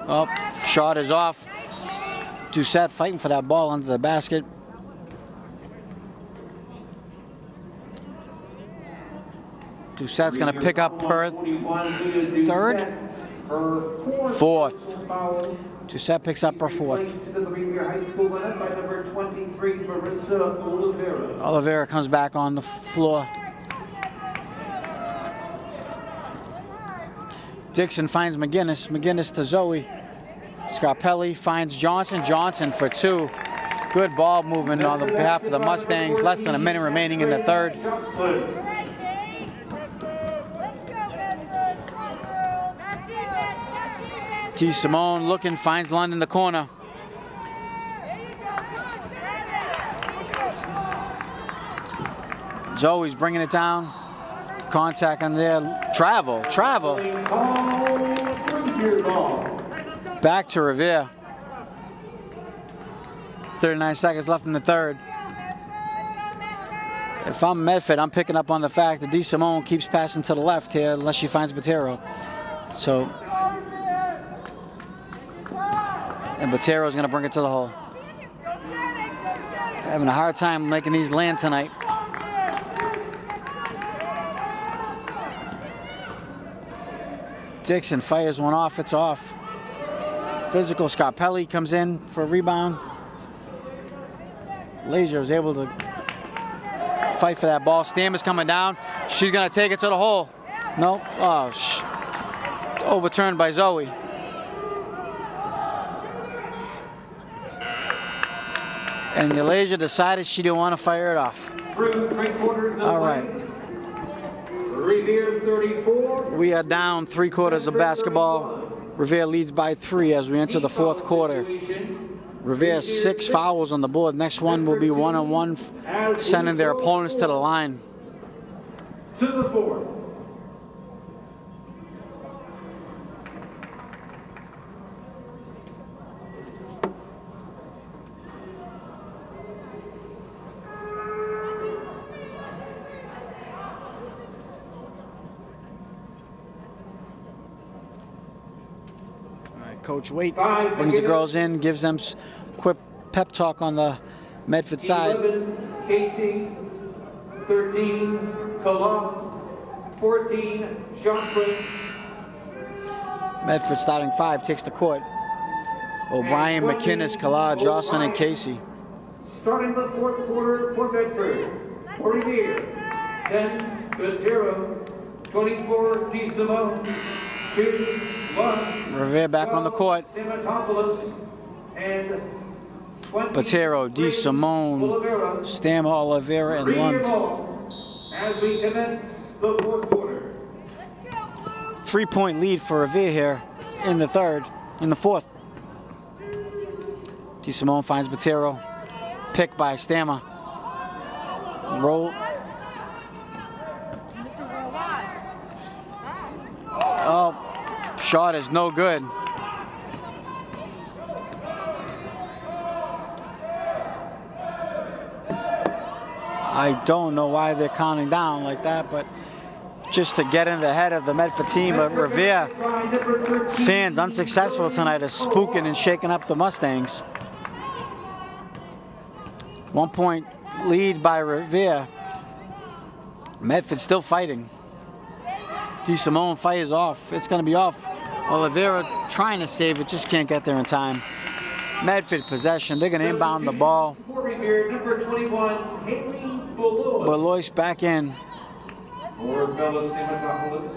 Up, shot is off. Doucette fighting for that ball under the basket. Doucette's going to pick up her third, fourth. Doucette picks up her fourth. Oliveira comes back on the floor. Dixon finds McGinnis. McGinnis to Zoe. Scarpelli finds Johnson. Johnson for 2. Good ball movement on the behalf of the Mustangs. Less than a minute remaining in the third. DeSimone looking, finds Lund in the corner. Zoe's bringing it down. Contact on there. Travel. Back to Revere. 39 seconds left in the third. If I'm Medford, I'm picking up on the fact that DeSimone keeps passing to the left here unless she finds Botero. So, and Botero's going to bring it to the hole. Having a hard time making these land tonight. Dixon fires one off, it's off. Physical, Scarpelli comes in for a rebound. Lazier is able to fight for that ball. Stammer's coming down. She's going to take it to the hole. Nope. Oh, overturned by Zoe. And Yalasia decided she didn't want to fire it off. Through 3/4 of All right. Revere 34. We are down 3/4 of basketball. Revere leads by 3 as we enter the 4th quarter. Revere 6 fouls on the board. Next one will be 1-on-1, sending their opponents to the line. To the 4th. Coach Waite brings the girls in, gives them quick pep talk on the Medford side. 11, Casey. 13, Kala. 14, Johnson. Medford starting 5 takes the court. O'Brien, McInnes, Kala, Jocelyn, and Casey. Starting the 4th quarter for Medford. For Revere, 10, Gutierrez. 24, DeSimone. 2, 1. Revere back on the court. Stamatopoulos and Botero, DeSimone, Stammer, Oliveira, and Lund. As we commence the 4th quarter. 3-point lead for Revere here in the 4th. DeSimone finds Botero, picked by Stammer. Roll. Oh, shot is no good. I don't know why they're counting down like that, but just to get in the head of the Medford team. But Revere fans unsuccessful tonight, is spooking and shaking up the Mustangs. 1 point lead by Revere. Medford still fighting. DeSimone fires off. It's going to be off. Oliveira trying to save it, just can't get there in time. Medford possession. They're going to inbound the ball. Number 21, Haley Belois. Belois back in. Or Bella Stamatopoulos.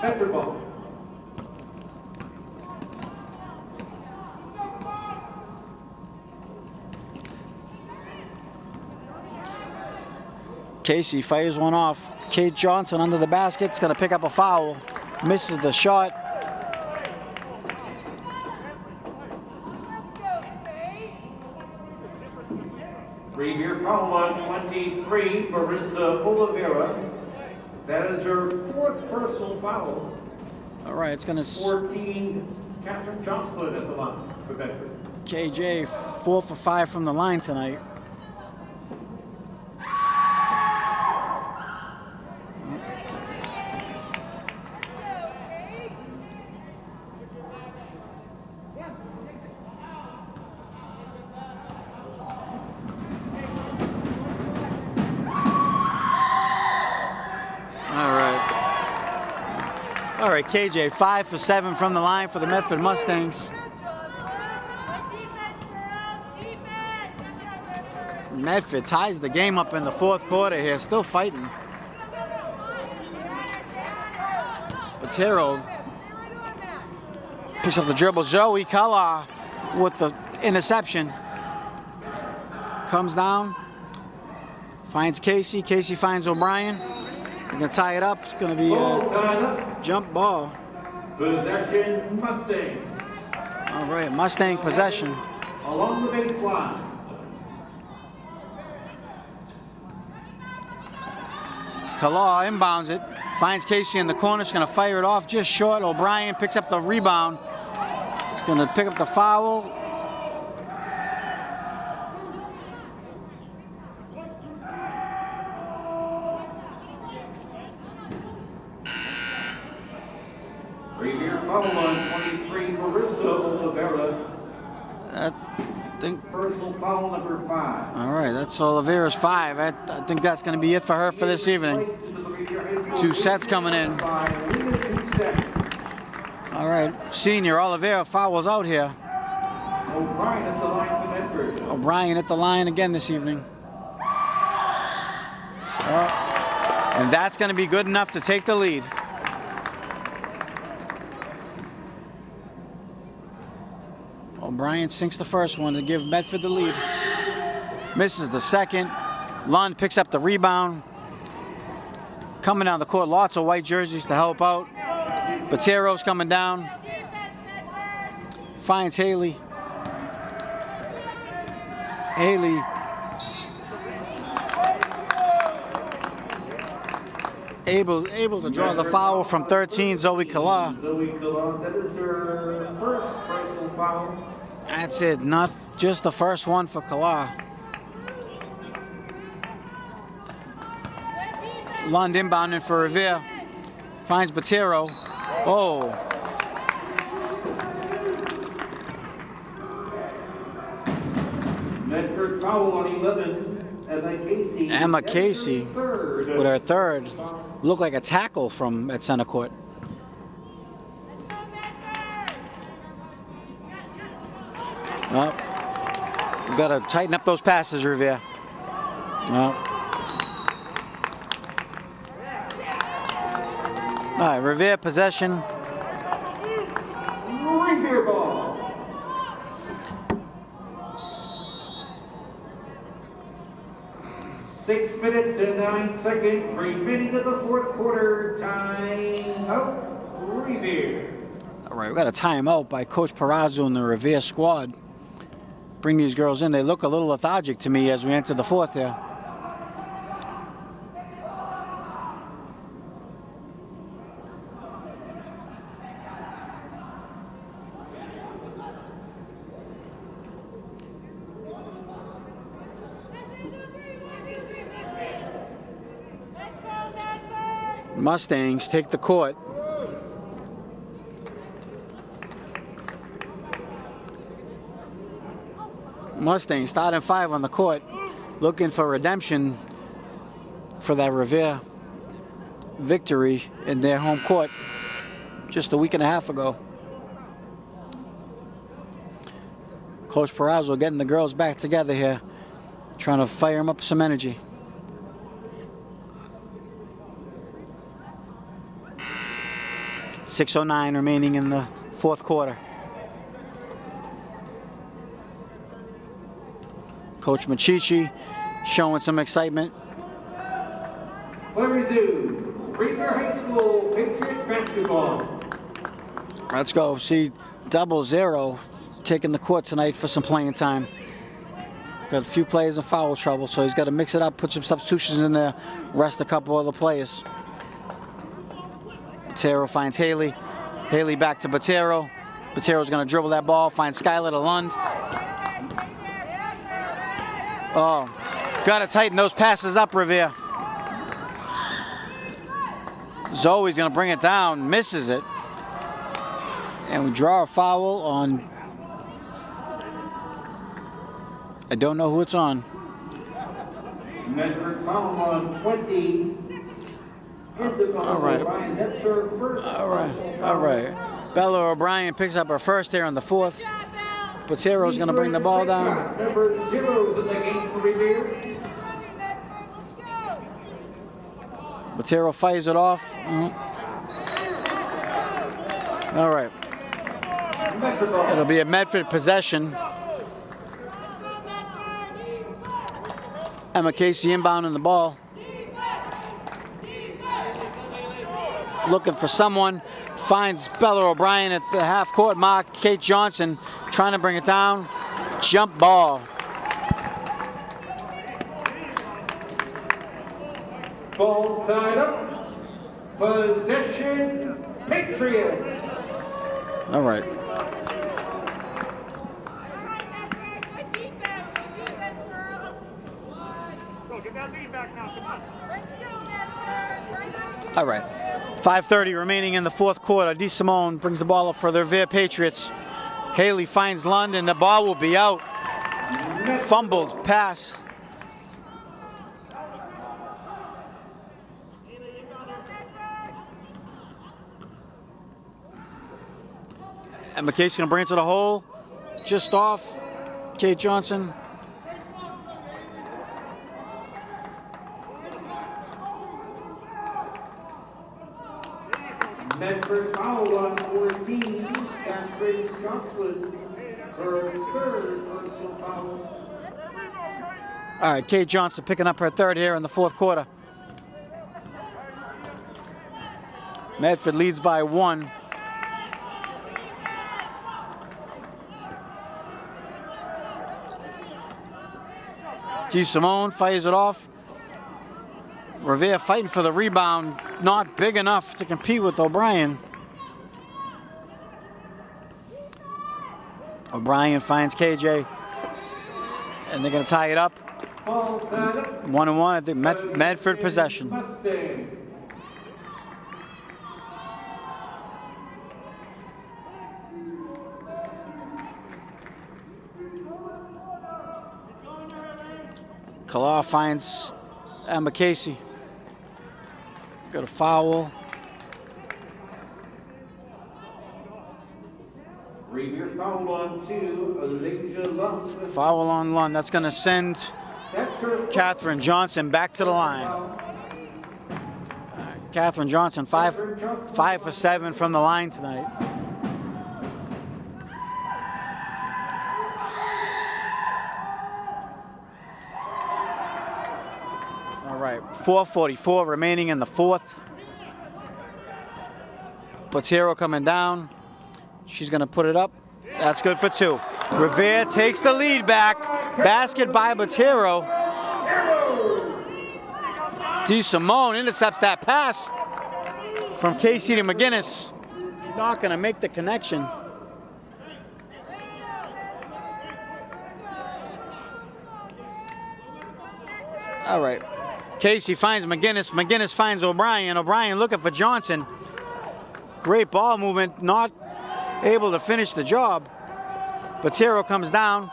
Medford ball. Casey fires one off. Kate Johnson under the basket. It's going to pick up a foul. Misses the shot. Revere foul on 23, Marissa Oliveira. That is her 4th personal foul. All right, it's going to... 14, Catherine Jocelyn at the line for Medford. KJ 4 for 5 from the line tonight. All right, KJ 5 for 7 from the line for the Medford Mustangs. Medford ties the game up in the 4th quarter here, still fighting. Botero picks up the dribble. Zoe Kala with the interception. Comes down, finds Casey. Casey finds O'Brien. They're going to tie it up. It's going to be a jump ball. Possession Mustangs. All right, Mustang possession. Along the baseline. Kala inbounds it. Finds Casey in the corner. She's going to fire it off just short. O'Brien picks up the rebound. It's going to pick up the foul. Revere foul on 23, Marissa Oliveira. I think. Personal foul number 5. All right, that's Oliveira's 5. I think that's going to be it for her for this evening. 2 sets coming in. All right, senior Oliveira fouls out here. O'Brien at the line for Medford. O'Brien at the line again this evening. And that's going to be good enough to take the lead. O'Brien sinks the first one to give Medford the lead. Misses the second. Lund picks up the rebound. Coming down the court, lots of white jerseys to help out. Botero's coming down. Finds Haley. Haley able to draw the foul from 13, Zoe Kala. Zoe Kala, that is her first personal foul. That's it, not just the first one for Kala. Lund inbounding for Revere. Finds Botero. Oh. Medford foul on 11. Emma Casey with her third. Looked like a tackle from at center court. Well, we got to tighten up those passes, Revere. Well. All right, Revere possession. Revere ball. 6 minutes and 9 seconds remaining of the fourth quarter. Time out, Revere. All right, we got a timeout by Coach Perazzo and the Revere squad. Bring these girls in. They look a little lethargic to me as we enter the fourth here. Mustangs take the court. Mustangs starting 5 on the court, looking for redemption for that Revere victory in their home court just a week and a half ago. Coach Perazzo getting the girls back together here, trying to fire them up some energy. .609 remaining in the fourth quarter. Coach Machichi showing some excitement. Play resumes. Revere High School Patriots basketball. Let's go. See 00 taking the court tonight for some playing time. Got a few players in foul trouble, so he's got to mix it up, put some substitutions in there, rest a couple other players. Botero finds Haley. Haley back to Botero. Botero's going to dribble that ball, find Skylar to Lund. Oh, got to tighten those passes up, Revere. Zoe's going to bring it down, misses it. And we draw a foul on, I don't know who it's on. Medford foul on 20. All right. All right. Bella O'Brien picks up her first here in the fourth. Botero's going to bring the ball down. Number 0's in the game for Revere. Botero fires it off. All right. It'll be a Medford possession. Emma Casey inbounding the ball. Looking for someone, finds Bella O'Brien at the half-court mark. Kate Johnson trying to bring it down. Jump ball. Ball tied up. Possession, Patriots. All right. All right. 5:30 remaining in the fourth quarter. DeSimone brings the ball up for the Revere Patriots. Haley finds Lund, and the ball will be out. Fumbled pass. And McCasey's gonna bring it to the hole. Just off. Kate Johnson. Medford foul on 14. Catherine Jocelyn. her third personal foul. All right, Kate Johnson picking up her third here in the fourth quarter. Medford leads by 1. DeSimone fires it off. Revere fighting for the rebound, not big enough to compete with O'Brien. O'Brien finds KJ, and they're going to tie it up. 1-1, I think Medford possession. Kalar finds Emma Casey. Got a foul. Revere foul on 2, Elijah Lund. Foul on Lund. That's going to send Catherine Johnson back to the line. Catherine Johnson, 5 for 7 from the line tonight. All right, 4:44 remaining in the fourth. Botero coming down. She's going to put it up. That's good for 2. Revere takes the lead back. Basket by Botero. DeSimone intercepts that pass from Casey to McGinnis. Not going to make the connection. All right. Casey finds McGinnis. McGinnis finds O'Brien. O'Brien looking for Johnson. Great ball movement. Not able to finish the job. Botero comes down.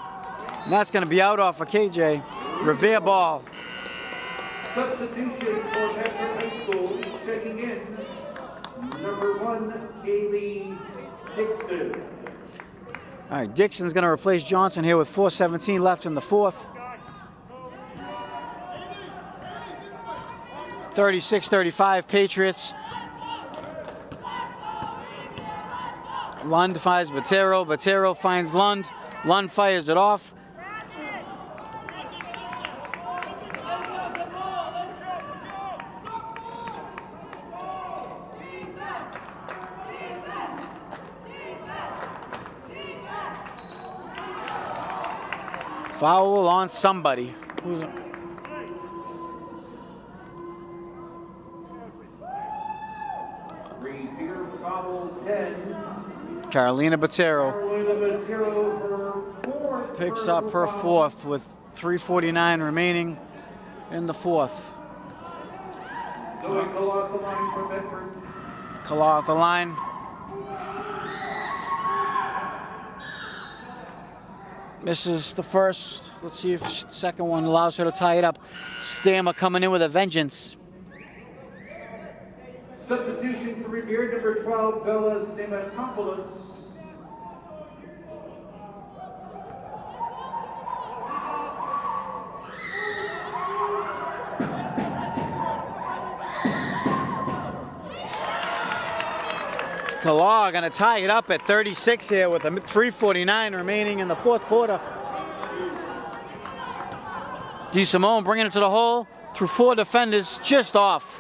And that's going to be out off of KJ. Revere ball. Substitution for Medford High School, checking in, number 1, Kaylee Dixon. All right, Dixon's going to replace Johnson here with 4:17 left in the fourth. 36-35 Patriots. Lund finds Botero. Botero finds Lund. Lund fires it off. Foul on somebody. Who's it? Revere foul 10. Carolina Botero her fourth picks up her fourth with 3:49 remaining in the fourth. Zoe Kalar off the line for Medford. Kalar off the line. Misses the first. Let's see if the second one allows her to tie it up. Stammer coming in with a vengeance. Substitution for Revere, number 12, Bella Stamatopoulos. Kalar going to tie it up at 36 here with a 3:49 remaining in the fourth quarter. DeSimone bringing it to the hole through 4 defenders, just off.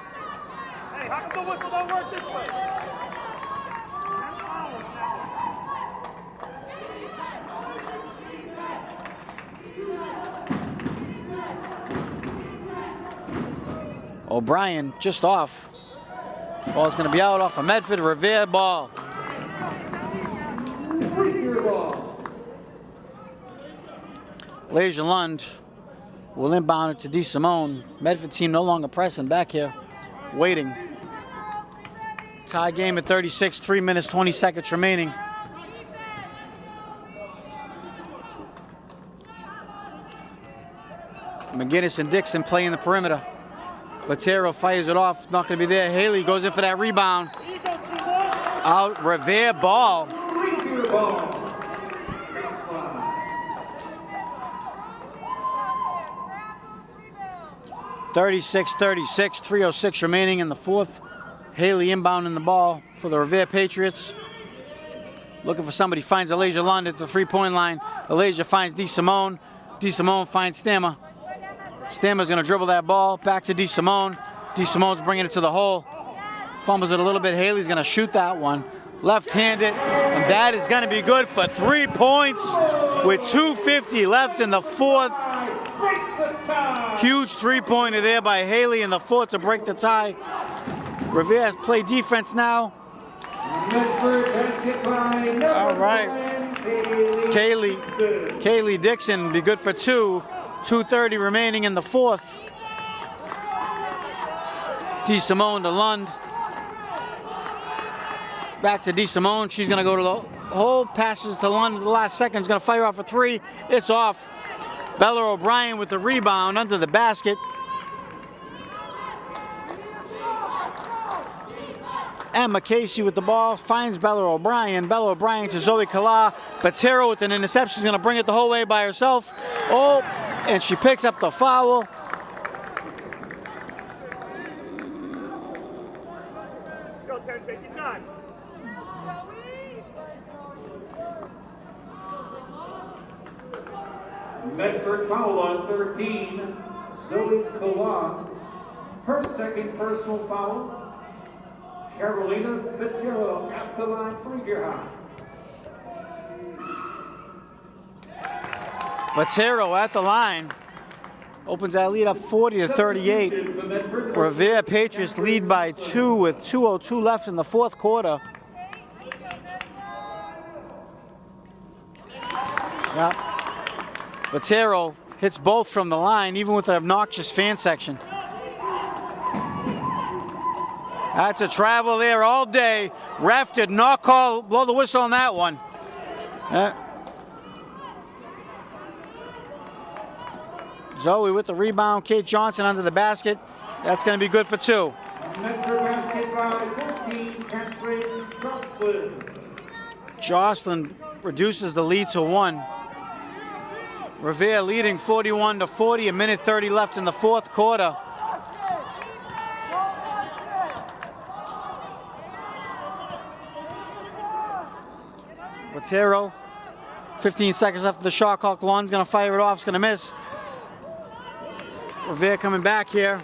Hey, how come the whistle don't work this way? O'Brien just off. Ball's going to be out off a Medford. Revere ball. Revere ball. Leja Lund will inbound it to DeSimone. Medford team no longer pressing back here, waiting. Tie game at 36, 3 minutes, 20 seconds remaining. McGinnis and Dixon playing the perimeter. Botero fires it off, not going to be there. Haley goes in for that rebound. Out, Revere ball. Revere ball. 36-36, 3:06 remaining in the fourth. Haley inbounding the ball for the Revere Patriots. Looking for somebody, finds Elijah Lund at the three-point line. Elijah finds DeSimone. DeSimone finds Stammer. Stammer's gonna dribble that ball, back to DeSimone. DeSimone's bringing it to the hole. Fumbles it a little bit. Haley's gonna shoot that one. Left-handed, and that is gonna be good for 3 points with 2:50 left in the fourth. Huge three-pointer there by Haley in the fourth to break the tie. Revere has played defense now. All right. Kaylee Dixon be good for 2. 2:30 remaining in the fourth. DeSimone to Lund. Back to DeSimone. She's going to go to the hole. Passes to Lund at the last second. She's going to fire off a 3. It's off. Bella O'Brien with the rebound under the basket. Emma Casey with the ball, finds Bella O'Brien. Bella O'Brien to Zoe Kala. Batero with an interception. She's going to bring it the whole way by herself. Oh, and she picks up the foul. Go, Ted, take your time. Medford foul on 13. Zoe Kala. Her second personal foul. Carolina Batero at the line for Revere High. Batero at the line. Opens that lead up 40-38. Revere Patriots lead by 2 with 2:02 left in the fourth quarter. Yep. Batero hits both from the line, even with an obnoxious fan section. That's a travel there all day. Ref did not blow the whistle on that one. Zoe with the rebound. Kate Johnson under the basket. That's going to be good for 2. Medford basket by 14. Catherine Jocelyn. Jocelyn reduces the lead to 1. Revere leading 41-40. A minute 30 left in the fourth quarter. Batero, 15 seconds left of the shot clock. Lund's going to fire it off. It's going to miss. Revere coming back here.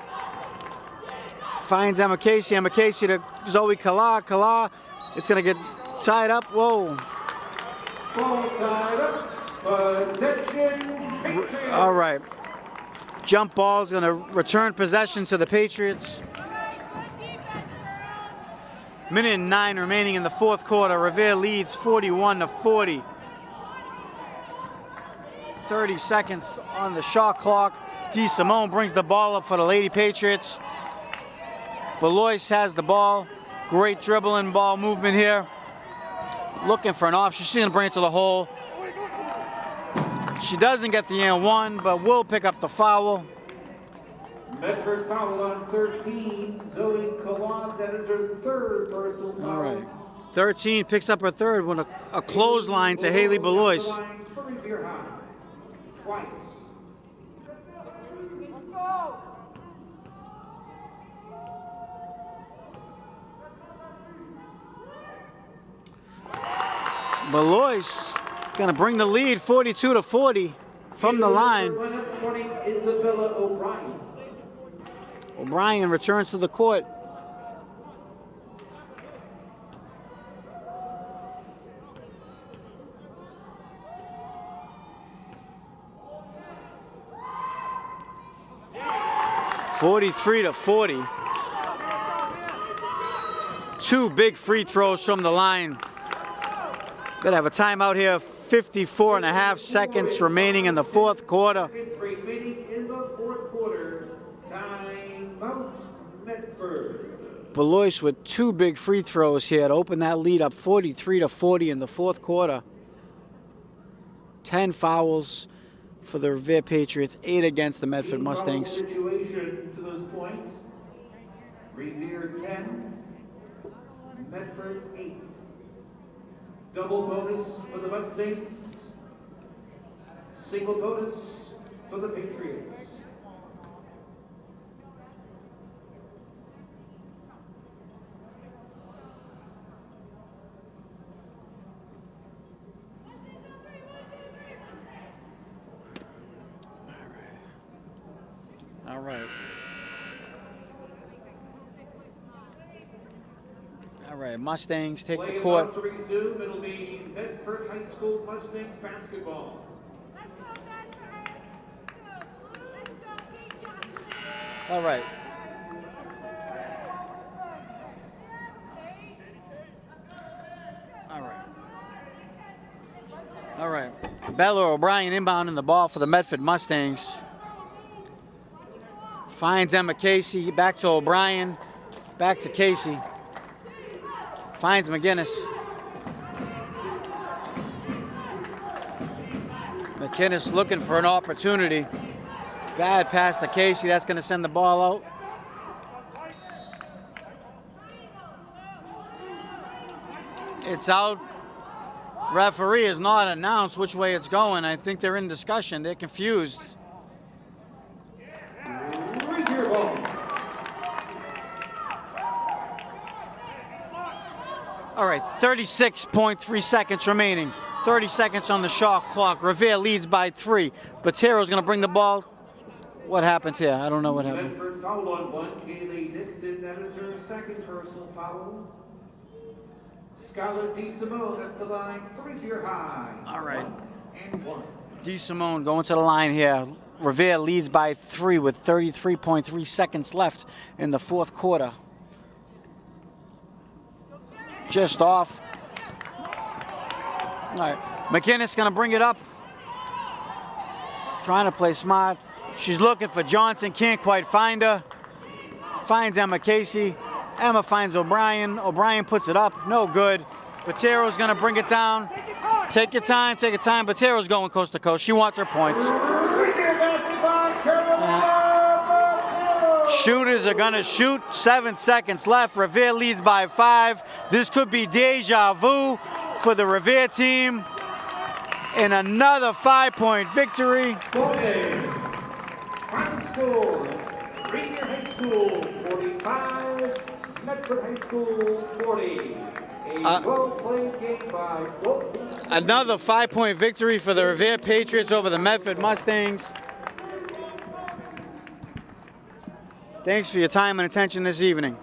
Finds Emma Casey. Emma Casey to Zoe Kala. Kala, it's going to get tied up. Whoa. Ball tied up. Possession. Patriots. All right. Jump ball is going to return possession to the Patriots. Minute and 9 remaining in the fourth quarter. Revere leads 41-40. 30 seconds on the shot clock. DeSimone brings the ball up for the Lady Patriots. Belois has the ball. Great dribbling ball movement here. Looking for an option. She's going to bring it to the hole. She doesn't get the and 1, but will pick up the foul. Medford foul on 13. Zoe Kala, that is her third personal foul. All right. 13 picks up her third with a clothesline to Haley Belois. For Revere High. Twice. Belois going to bring the lead 42-40 from the line. 20, Isabella O'Brien. O'Brien returns to the court. (43-40). 2 big free throws from the line. Gonna have a timeout here. 54.5 seconds remaining in the fourth quarter. Remaining in the fourth quarter. Timeout, Medford. Belois with 2 big free throws here to open that lead up 43-40 in the fourth quarter. 10 fouls for the Revere Patriots, 8 against the Medford Mustangs. Situation to those points. Revere 10, Medford 8. Double bonus for the Mustangs. Single bonus for the Patriots. All right. All right, Mustangs take the Play court. about to resume. It'll be Medford High School Mustangs basketball. All right. All right. All right. Bella O'Brien inbounding the ball for the Medford Mustangs. Finds Emma Casey. Back to O'Brien. Back to Casey. Finds McGinnis. McGinnis looking for an opportunity. Bad pass to Casey. That's going to send the ball out. It's out. Referee has not announced which way it's going. I think they're in discussion. They're confused. Revere ball. All right, 36.3 seconds remaining. 30 seconds on the shot clock. Revere leads by 3. Botero's going to bring the ball. What happened here? I don't know what happened. Medford foul on one. Kaylee Dixon, that is her second personal foul. Scarlett DeSimone at the line, Revere High. All right. 1-1. DeSimone going to the line here. Revere leads by 3 with 33.3 seconds left in the fourth quarter. Just off. All right. McGinnis going to bring it up. Trying to play smart. She's looking for Johnson. Can't quite find her. Finds Emma Casey. Emma finds O'Brien. O'Brien puts it up. No good. Botero's going to bring it down. Take your time. Take your time. Botero's going coast to coast. She wants her points. Shooters are going to shoot. 7 seconds left. Revere leads by 5. This could be deja vu for the Revere team in another 5-point victory. Final score, Revere High School 45, Medford High School 40. A well-played game by both teams. Another 5-point victory for the Revere Patriots over the Medford Mustangs. Thanks for your time and attention this evening.